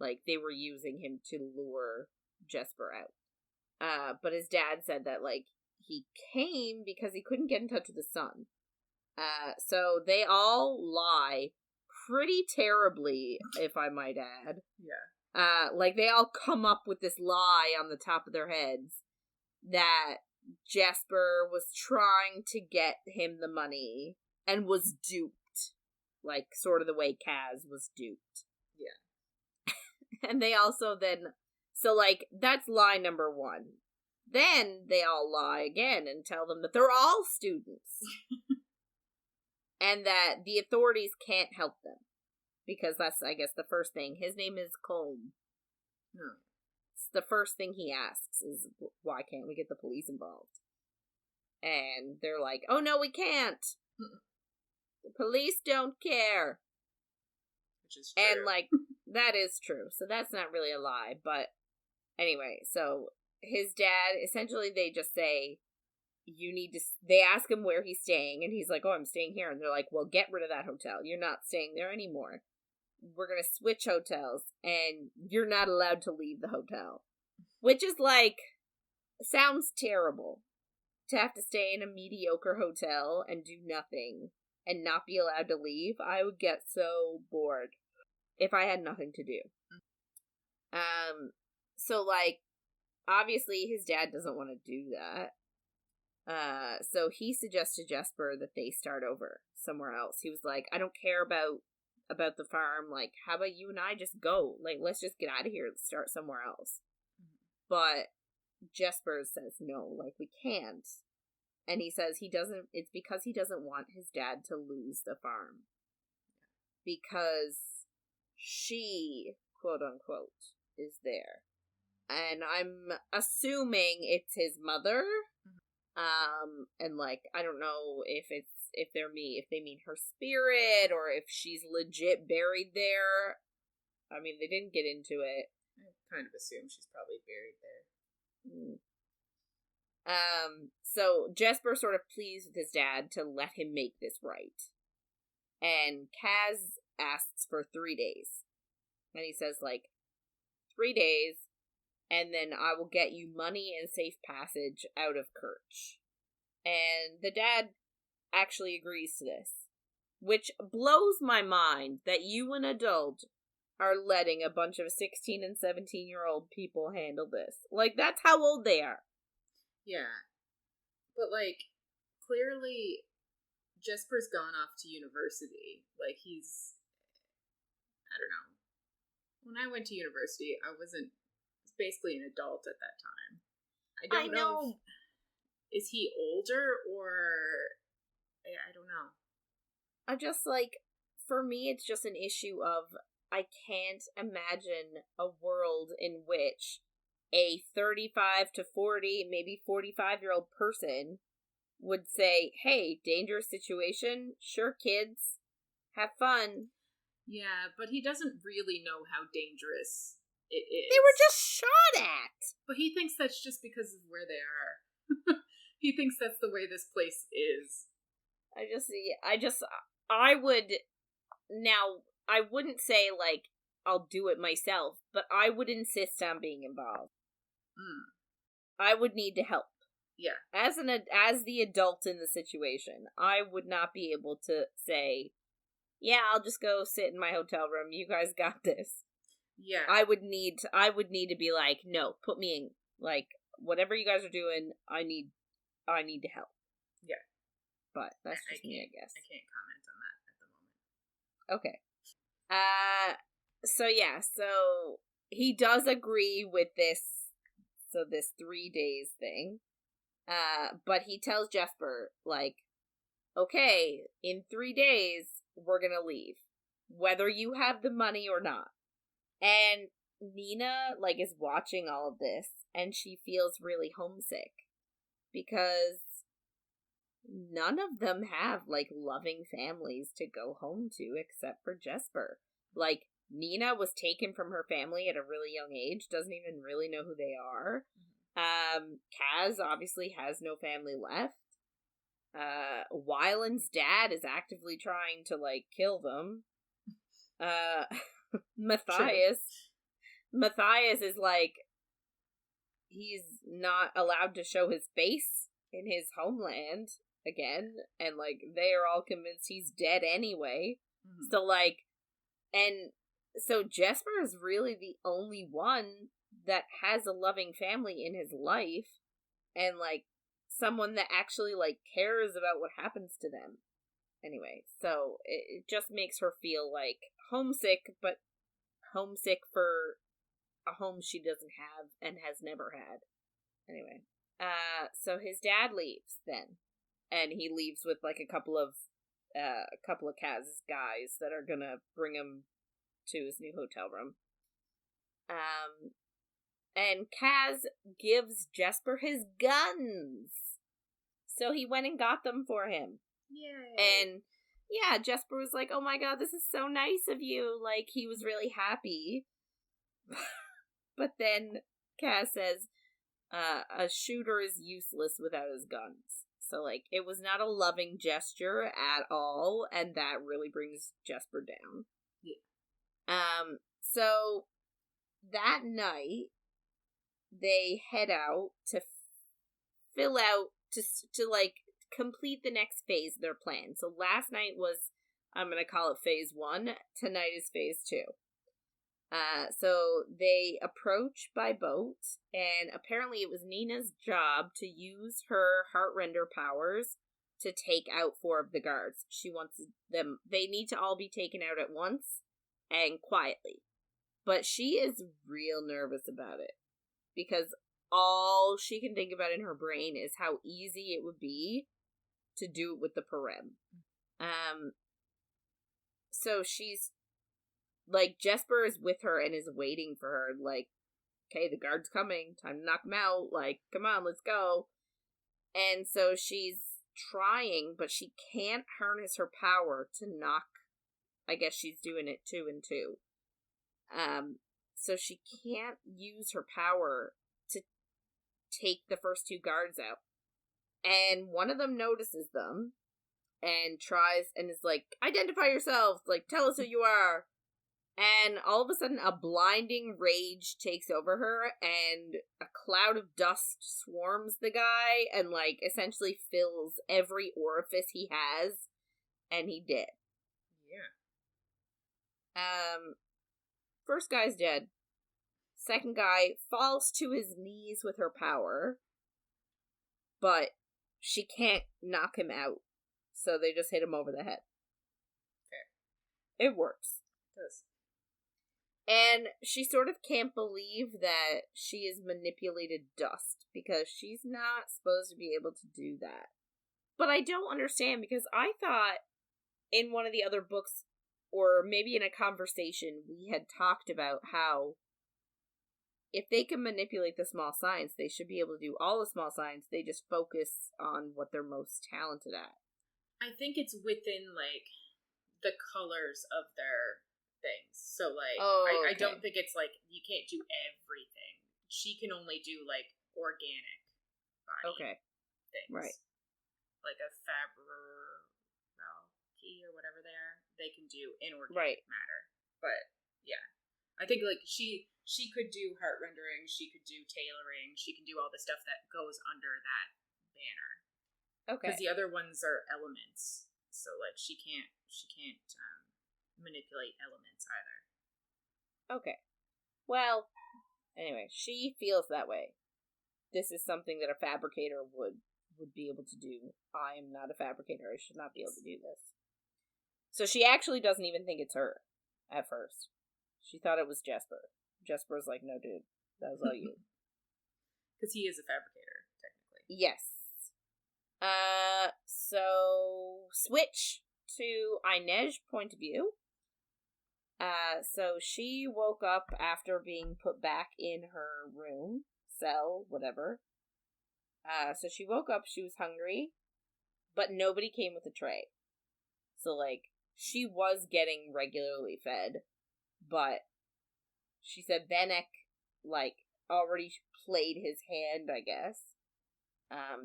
Like, they were using him to lure Jesper out. But his dad said that, like, he came because he couldn't get in touch with his son. So they all lie pretty terribly, if I might add. Yeah. Like, they all come up with this lie on the top of their heads that Jesper was trying to get him the money and was duped. Like, sort of the way Kaz was duped. Yeah. And they also then... So, like, that's lie number one. Then they all lie again and tell them that they're all students. And that the authorities can't help them. Because that's, I guess, the first thing. His name is Colm. No. The first thing he asks is, why can't we get the police involved? And they're like, oh no, we can't. The police don't care. Which is true. And, like, that is true. So that's not really a lie. But anyway, so his dad, essentially they just say, you need to, they ask him where he's staying, and he's like, oh, I'm staying here. And they're like, well, get rid of that hotel. You're not staying there anymore. We're going to switch hotels, and you're not allowed to leave the hotel. Which is like, sounds terrible. To have to stay in a mediocre hotel and do nothing and not be allowed to leave. I would get so bored if I had nothing to do. So, like, obviously his dad doesn't want to do that. So he suggests to Jesper that they start over somewhere else. He was like, I don't care about the farm. Like, how about you and I just go? Like, let's just get out of here and start somewhere else. But Jesper says, no, like, we can't. And he says it's because he doesn't want his dad to lose the farm. Because she, quote unquote, is there. And I'm assuming it's his mother. And, like, I don't know if they mean her spirit or if she's legit buried there. I mean, they didn't get into it. I kind of assume she's probably buried there. So Jesper sort of pleads with his dad to let him make this right. And Kaz asks for 3 days. And he says, like, 3 days, and then I will get you money and safe passage out of Kirch. And the dad actually agrees to this. Which blows my mind that you, an adult, are letting a bunch of 16 and 17-year-old people handle this. Like, that's how old they are. Yeah. But, like, clearly, Jesper's gone off to university. Like, he's... I don't know. When I went to university, I was basically an adult at that time. I don't know. Is he older or... I don't know. I just, like, for me, it's just an issue of I can't imagine a world in which a 35 to 40, maybe 45-year-old person would say, hey, dangerous situation, sure, kids, have fun. Yeah, but he doesn't really know how dangerous it is. They were just shot at! But he thinks that's just because of where they are. He thinks that's the way this place is. I wouldn't say, like, I'll do it myself, but I would insist on being involved. I would need to help. Yeah. As the adult in the situation, I would not be able to say, yeah, I'll just go sit in my hotel room. You guys got this. Yeah. I would need to be like, no, put me in. Like, whatever you guys are doing, I need to help. Yeah. But that's just me, I guess. I can't comment on that at the moment. Okay. So he does agree with this 3 days thing. But he tells Jesper, like, okay, in 3 days, we're gonna leave. Whether you have the money or not. And Nina, like, is watching all of this, and she feels really homesick. Because none of them have, like, loving families to go home to except for Jesper. Like, Nina was taken from her family at a really young age, doesn't even really know who they are. Kaz obviously has no family left. Wylan's dad is actively trying to, like, kill them. Matthias is, like, he's not allowed to show his face in his homeland again, and, like, they are all convinced he's dead anyway. Mm-hmm. So, like, and so Jesper is really the only one that has a loving family in his life, and, like, someone that actually, like, cares about what happens to them. Anyway, so it just makes her feel, like, homesick, but homesick for a home she doesn't have and has never had. Anyway, so his dad leaves then, and he leaves with, like, a couple of Kaz's guys that are gonna bring him to his new hotel room. And Kaz gives Jesper his guns. So he went and got them for him. Yay. And yeah, Jesper was like, oh my god, this is so nice of you. Like, he was really happy. But then Kaz says, a shooter is useless without his guns. So, like, it was not a loving gesture at all, and that really brings Jesper down. Yeah. So that night, they head out to fill out, to like, complete the next phase of their plan. So last night was, I'm going to call it phase 1. Tonight is phase 2. So they approach by boat, and apparently it was Nina's job to use her Heartrender powers to take out 4 of the guards. She wants them, they need to all be taken out at once and quietly. But she is real nervous about it, because all she can think about in her brain is how easy it would be to do it with the parem. So she's, like, Jesper is with her and is waiting for her, like, okay, the guard's coming, time to knock him out, like, come on, let's go. And so she's trying, but she can't harness her power to knock, I guess she's doing it 2 and 2. So she can't use her power to take the first 2 guards out. And one of them notices them and tries and is like, identify yourselves, like, tell us who you are. And all of a sudden a blinding rage takes over her, and a cloud of dust swarms the guy and, like, essentially fills every orifice he has, and he dead. Yeah. First guy's dead. Second guy falls to his knees with her power, but she can't knock him out, so they just hit him over the head. Okay. It works. It does. And she sort of can't believe that she has manipulated dust, because she's not supposed to be able to do that. But I don't understand, because I thought in one of the other books, or maybe in a conversation, we had talked about how if they can manipulate the small signs, they should be able to do all the small signs. They just focus on what they're most talented at. I think it's within, like, the colors of their things. So, like, I don't think it's, like, you can't do everything. She can only do, like, organic body things. Right. Like a Fabralki or whatever they are. They can do inorganic matter. But, yeah. I think, like, she could do heart rendering, she could do tailoring, she can do all the stuff that goes under that banner. Okay. Because the other ones are elements, so, like, she can't manipulate elements either. Okay. Well, anyway, she feels that way. This is something that a fabricator would be able to do. I am not a fabricator. I should not be able to do this. So she actually doesn't even think it's her at first. She thought it was Jesper. Jesper's like, no, dude, that was all you. Because he is a fabricator, technically. Yes. So switch to Inej point of view. So she woke up after being put back in her room, cell, whatever. So she woke up, she was hungry, but nobody came with a tray. So, like, she was getting regularly fed, but she said Vanek, like, already played his hand, I guess.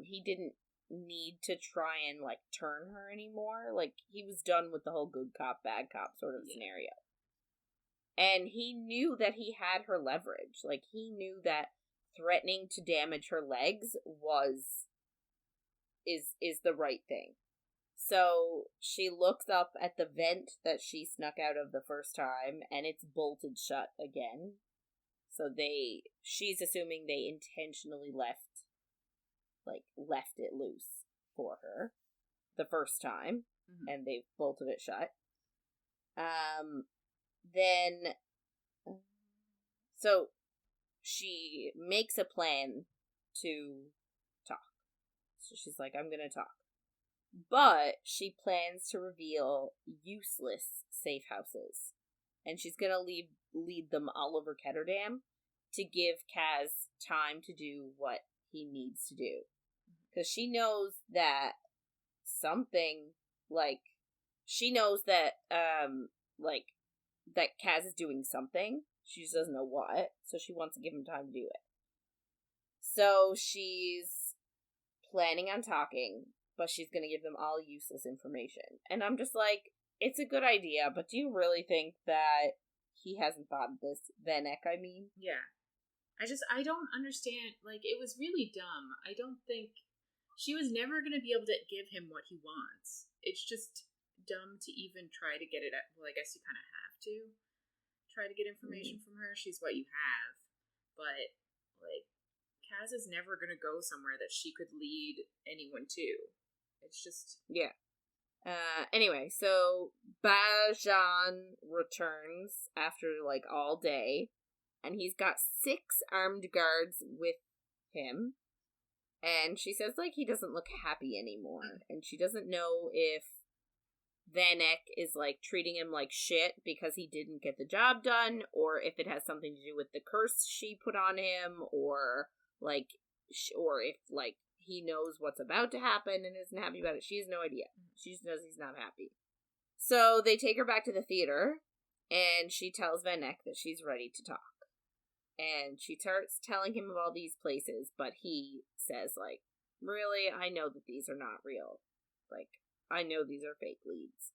He didn't need to try and, like, turn her anymore. Like, he was done with the whole good cop, bad cop sort of scenario. And he knew that he had her leverage. Like, he knew that threatening to damage her legs is the right thing. So she looks up at the vent that she snuck out of the first time, and it's bolted shut again. So she's assuming they intentionally left it loose for her the first time, and they've bolted it shut. Then, so she makes a plan to talk. So she's like, I'm gonna talk. But she plans to reveal useless safe houses. And she's gonna lead them all over Ketterdam to give Kaz time to do what he needs to do. Because she knows that that Kaz is doing something. She just doesn't know what. So she wants to give him time to do it. So she's planning on talking, but she's going to give them all useless information. And I'm just like, it's a good idea, but do you really think that he hasn't thought of this? Vanek, I mean? Yeah. I don't understand. Like, it was really dumb. I don't think... She was never going to be able to give him what he wants. It's just dumb to even try to get it at... Well, I guess you kind of have to try to get information from her. She's what you have. But, like, Kaz is never going to go somewhere that she could lead anyone to. It's just... Yeah. Anyway, so Bajan returns after, like, all day, and he's got 6 armed guards with him, and she says, like, he doesn't look happy anymore, and she doesn't know if Vanek is, like, treating him like shit because he didn't get the job done, or if it has something to do with the curse she put on him, or, like, or if, like, he knows what's about to happen and isn't happy about it. She has no idea. She just knows he's not happy. So they take her back to the theater, and she tells Vanek that she's ready to talk. And she starts telling him of all these places, but he says, like, really, I know that these are not real. Like, I know these are fake leads.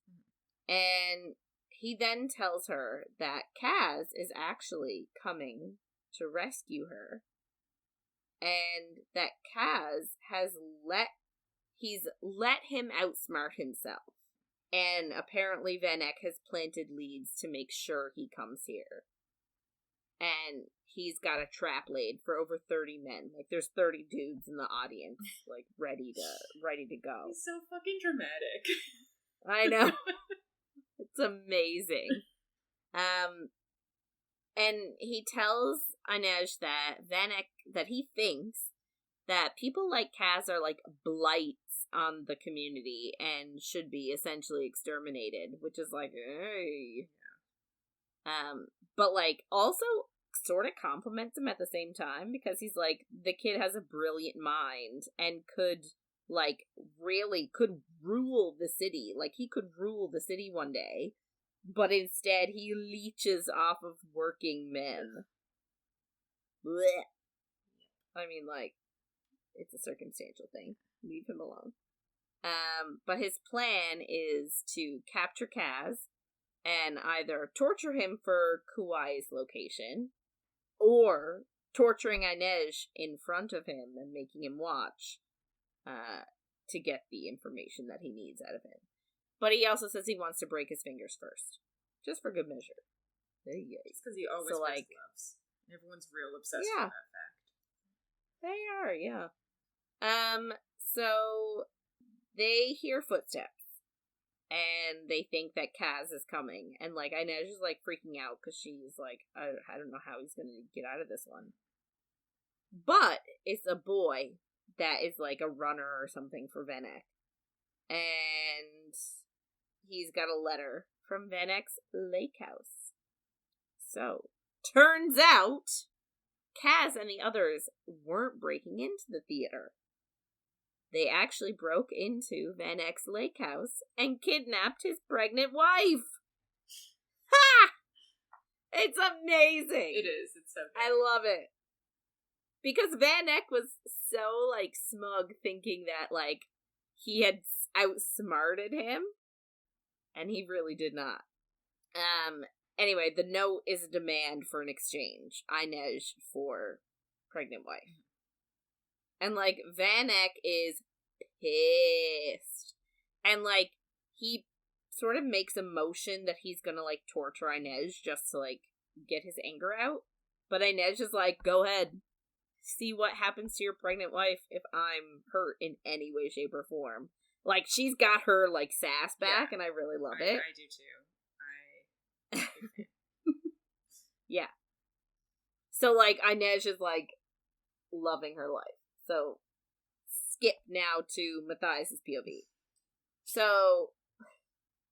And he then tells her that Kaz is actually coming to rescue her. And that Kaz has let him outsmart himself. And apparently Vanek has planted leads to make sure he comes here. And he's got a trap laid for over 30 men. Like, there's 30 dudes in the audience, like, ready to go. He's so fucking dramatic. I know. It's amazing. And he tells Inej that he thinks that people like Kaz are, like, blights on the community and should be essentially exterminated, which is like, hey. But, like, also sort of compliments him at the same time, because he's like, the kid has a brilliant mind and could rule the city. Like, he could rule the city one day, but instead he leeches off of working men. Blech. I mean, like, it's a circumstantial thing. Leave him alone. But his plan is to capture Kaz and either torture him for Kuai's location, or torturing Inej in front of him and making him watch, to get the information that he needs out of him. But he also says he wants to break his fingers first. Just for good measure. There you go. It's because he always wears gloves. Everyone's real obsessed with that fact. They are, yeah. So they hear footsteps, and they think that Kaz is coming, and, like, Inej is, like, freaking out, because she's like, I don't know how he's gonna get out of this one. But it's a boy that is, like, a runner or something for Vanek, and he's got a letter from Vanek's lake house. So, turns out, Kaz and the others weren't breaking into the theater. They actually broke into Vanek's lake house and kidnapped his pregnant wife. Ha! It's amazing. It is. It's so good. I love it. Because Van Eck was so, like, smug thinking that, like, he had outsmarted him, and he really did not. Anyway, the note is a demand for an exchange. Inej for pregnant wife. And, like, Van Eck is pissed. And, like, he sort of makes a motion that he's gonna, like, torture Inej just to, like, get his anger out. But Inej is like, go ahead. See what happens to your pregnant wife if I'm hurt in any way, shape, or form. Like, she's got her, like, sass back, and I really love it. I do, too. Yeah. So, like, Inej is, like, loving her life. So, skip now to Matthias' POV. So,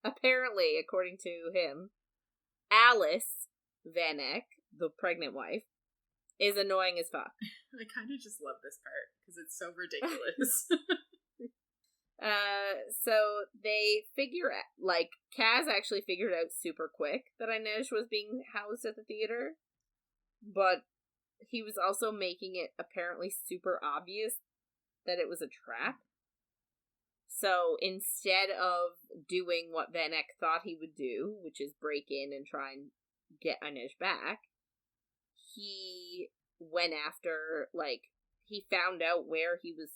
apparently, according to him, Alice Van Eck, the pregnant wife, is annoying as fuck. I kind of just love this part, because it's so ridiculous. So they figure out, like, Kaz actually figured out super quick that Inej was being housed at the theater, but he was also making it apparently super obvious that it was a trap. So instead of doing what Van Eck thought he would do, which is break in and try and get Inej back, he went after, like, he found out where he was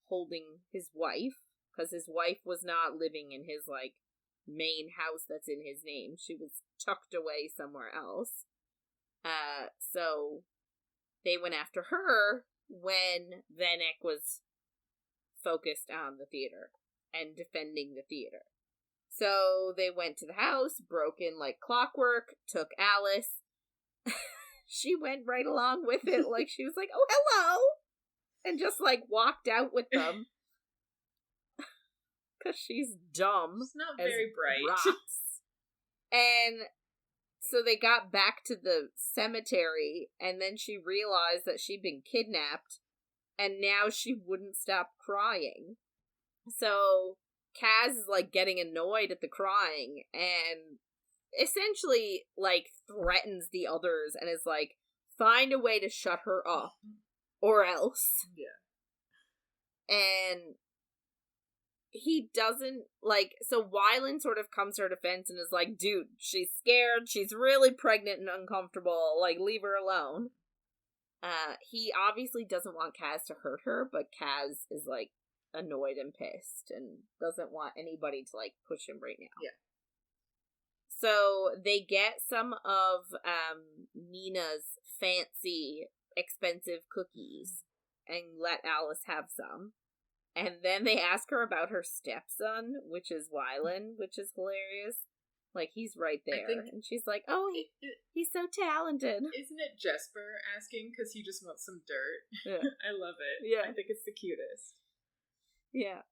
holding his wife, because his wife was not living in his, like, main house that's in his name. She was tucked away somewhere else. So they went after her when Van Eck was focused on the theater and defending the theater. So they went to the house, broke in like clockwork, took Alice. She went right along with it, like she was like, oh, hello! And just like walked out with them. Because she's dumb. She's not very bright. Rocks. And so they got back to the cemetery, and then she realized that she'd been kidnapped, and now she wouldn't stop crying. So Kaz is like getting annoyed at the crying, and essentially like threatens the others, and is like, find a way to shut her up, or else. Yeah. And he doesn't, like, so Wylan sort of comes to her defense and is like, dude, she's scared, she's really pregnant and uncomfortable, like, leave her alone. He obviously doesn't want Kaz to hurt her, but Kaz is, like, annoyed and pissed and doesn't want anybody to, like, push him right now. Yeah. So they get some of Nina's fancy, expensive cookies and let Alice have some. And then they ask her about her stepson, which is Wylan, which is hilarious. Like, he's right there. And she's like, oh, he's so talented. Isn't it Jesper asking because he just wants some dirt? Yeah. I love it. Yeah. I think it's the cutest. Yeah.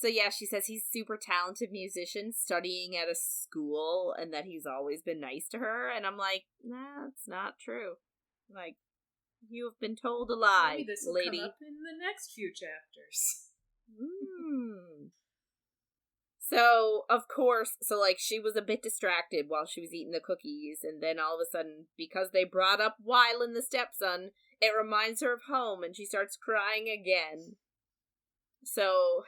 So yeah, she says he's super talented musician studying at a school and that he's always been nice to her. And I'm like, nah, it's not true. Like, you have been told a lie, maybe this will lady. come up in the next few chapters. So, of course, so, like, she was a bit distracted while she was eating the cookies, and then all of a sudden, because they brought up Wylan the stepson, it reminds her of home, and she starts crying again. So,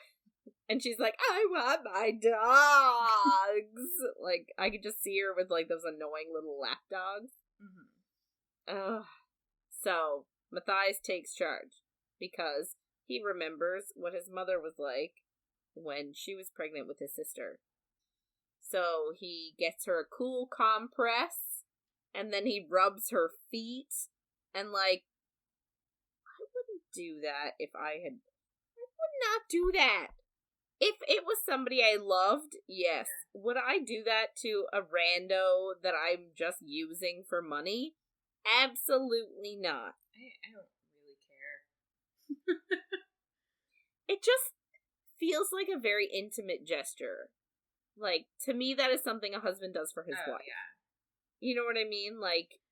and she's like, I want my dogs! Like, I could just see her with, like, those annoying little lap dogs. Ugh. So, Matthias takes charge, because he remembers what his mother was like when she was pregnant with his sister. So, he gets her a cool compress, and then he rubs her feet, and, like, I wouldn't do that if I would not do that. If it was somebody I loved, yes. Would I do that to a rando that I'm just using for money? Absolutely not. I don't really care. It just feels like a very intimate gesture. Like, to me, that is something a husband does for his wife. Yeah. You know what I mean? Like,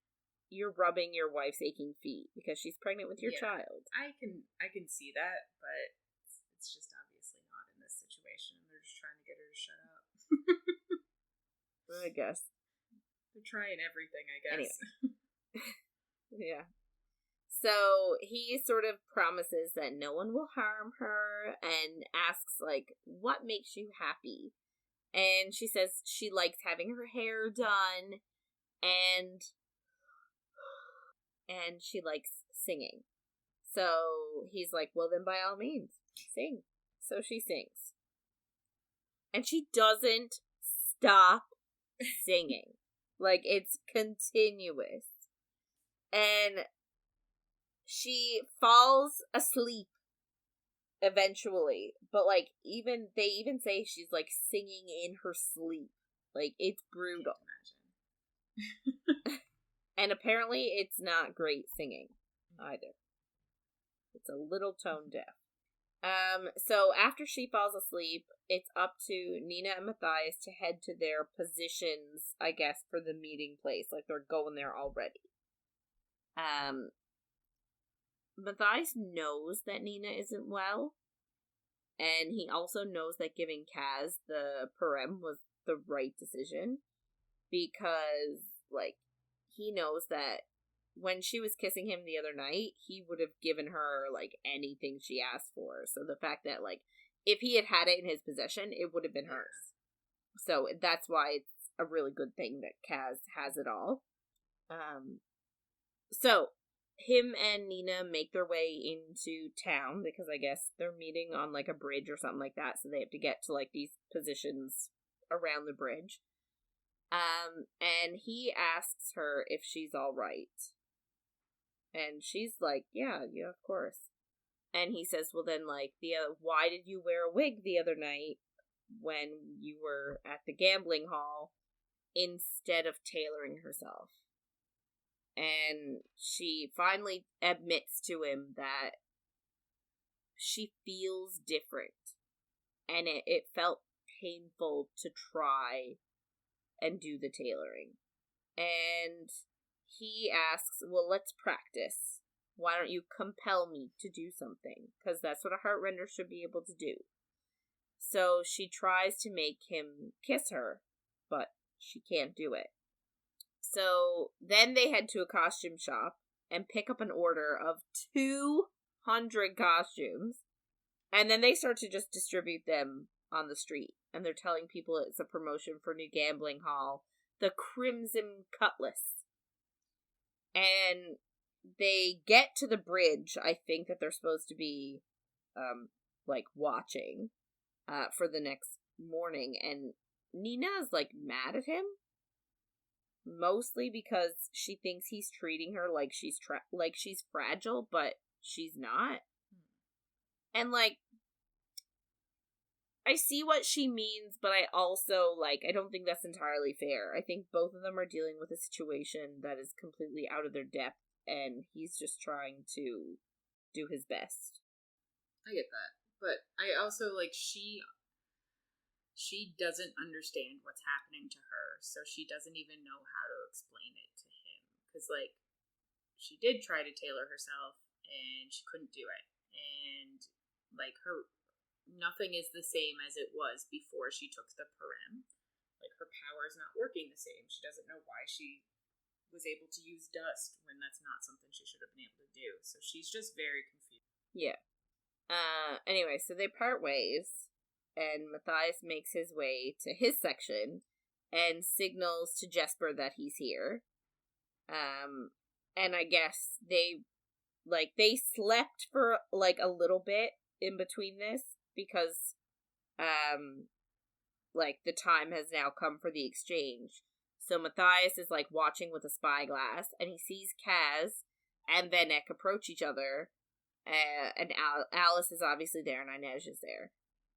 you're rubbing your wife's aching feet because she's pregnant with your child. I can see that, but it's just obviously not in this situation. They're just trying to get her to shut up. I guess. They're trying everything, I guess. Anyway. Yeah. So he sort of promises that no one will harm her and asks, like, what makes you happy? And she says she likes having her hair done and she likes singing. So he's like, well, then by all means, sing. So she sings. And she doesn't stop singing. Like, it's continuous. And she falls asleep eventually. But, like, they even say she's, like, singing in her sleep. Like, it's brutal. And apparently it's not great singing either. It's a little tone deaf. So after she falls asleep, it's up to Nina and Matthias to head to their positions, I guess, for the meeting place. Like, they're going there already. Matthias knows that Nina isn't well, and he also knows that giving Kaz the parem was the right decision, because, like, he knows that when she was kissing him the other night, he would have given her, like, anything she asked for. So the fact that, like, if he had it in his possession, it would have been hers. So that's why it's a really good thing that Kaz has it all. So him and Nina make their way into town, because I guess they're meeting on, like, a bridge or something like that, so they have to get to, like, these positions around the bridge. And he asks her if she's alright. And she's like, yeah, of course. And he says, well then, like, why did you wear a wig the other night when you were at the gambling hall instead of tailoring herself? And she finally admits to him that she feels different. And it felt painful to try and do the tailoring. And he asks, well, let's practice. Why don't you compel me to do something? Because that's what a heartrender should be able to do. So she tries to make him kiss her, but she can't do it. So then they head to a costume shop and pick up an order of 200 costumes. And then they start to just distribute them on the street. And they're telling people it's a promotion for new gambling hall, the Crimson Cutlass. And they get to the bridge, I think, that they're supposed to be, like, watching, for the next morning. And Nina's, like, mad at him. Mostly because she thinks he's treating her like she's fragile, but she's not. And, like, I see what she means, but I also, like, I don't think that's entirely fair. I think both of them are dealing with a situation that is completely out of their depth, and he's just trying to do his best. I get that. But I also, like, she doesn't understand what's happening to her, so she doesn't even know how to explain it to him. Because, like, she did try to tailor herself, and she couldn't do it. And, like, nothing is the same as it was before she took the parem. Like, her power is not working the same. She doesn't know why she was able to use dust when that's not something she should have been able to do. So she's just very confused. Yeah. Anyway, so they part ways, and Matthias makes his way to his section and signals to Jesper that he's here. And I guess they slept for, like, a little bit in between this, because, like, the time has now come for the exchange. So Matthias is, like, watching with a spyglass, and he sees Kaz and Inej approach each other, and Alice is obviously there, and Inej is there.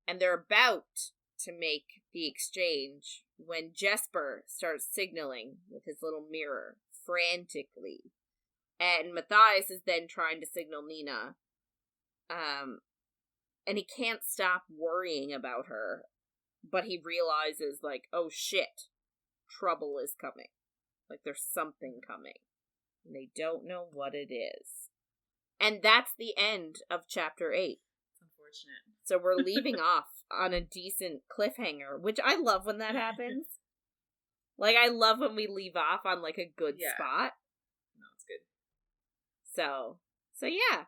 And they're about to make the exchange when Jesper starts signaling with his little mirror, frantically. And Matthias is then trying to signal Nina, and he can't stop worrying about her, but he realizes, like, oh shit, trouble is coming. Like, there's something coming. And they don't know what it is. And that's the end of chapter 8. It's unfortunate. So we're leaving off on a decent cliffhanger, which I love when that happens. Like, I love when we leave off on, like, a good spot. No, it's good. So yeah.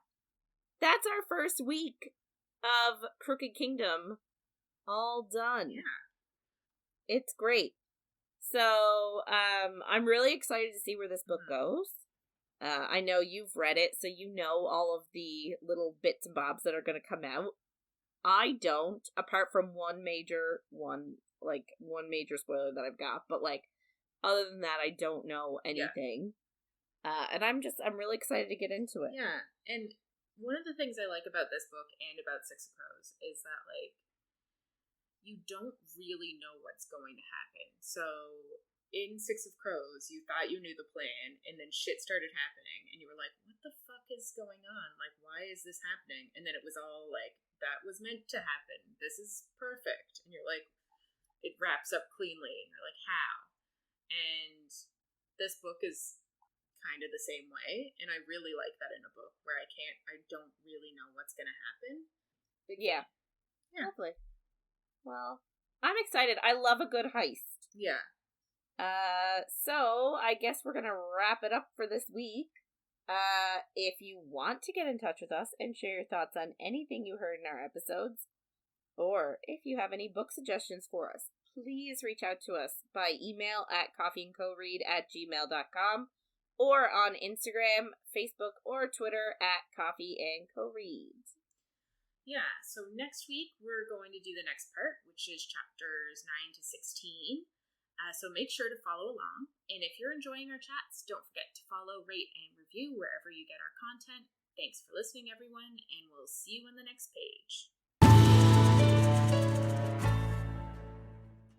That's our first week of Crooked Kingdom all done. Yeah. It's great. So, I'm really excited to see where this book goes. I know you've read it, so you know all of the little bits and bobs that are going to come out. I don't, apart from one major spoiler that I've got, but, like, other than that, I don't know anything. Yeah. And I'm really excited to get into it. Yeah, and one of the things I like about this book and about Six of Crows is that, like, you don't really know what's going to happen. So, in Six of Crows, you thought you knew the plan, and then shit started happening, and you were like, what the fuck is going on? Like, why is this happening? And then it was all like, that was meant to happen. This is perfect. And you're like, it wraps up cleanly, and you're like, how? And this book is kind of the same way, and I really like that in a book where I don't really know what's gonna happen. Yeah. Lovely. Well, I'm excited. I love a good heist. Yeah. So I guess we're gonna wrap it up for this week. If you want to get in touch with us and share your thoughts on anything you heard in our episodes, or if you have any book suggestions for us, please reach out to us by email at coffeeandcoread@gmail.com or on Instagram, Facebook, or Twitter at coffeeandcoread. Yeah, so next week we're going to do the next part, which is chapters 9 to 16. So make sure to follow along. And if you're enjoying our chats, don't forget to follow, rate, and review wherever you get our content. Thanks for listening, everyone, and we'll see you on the next page.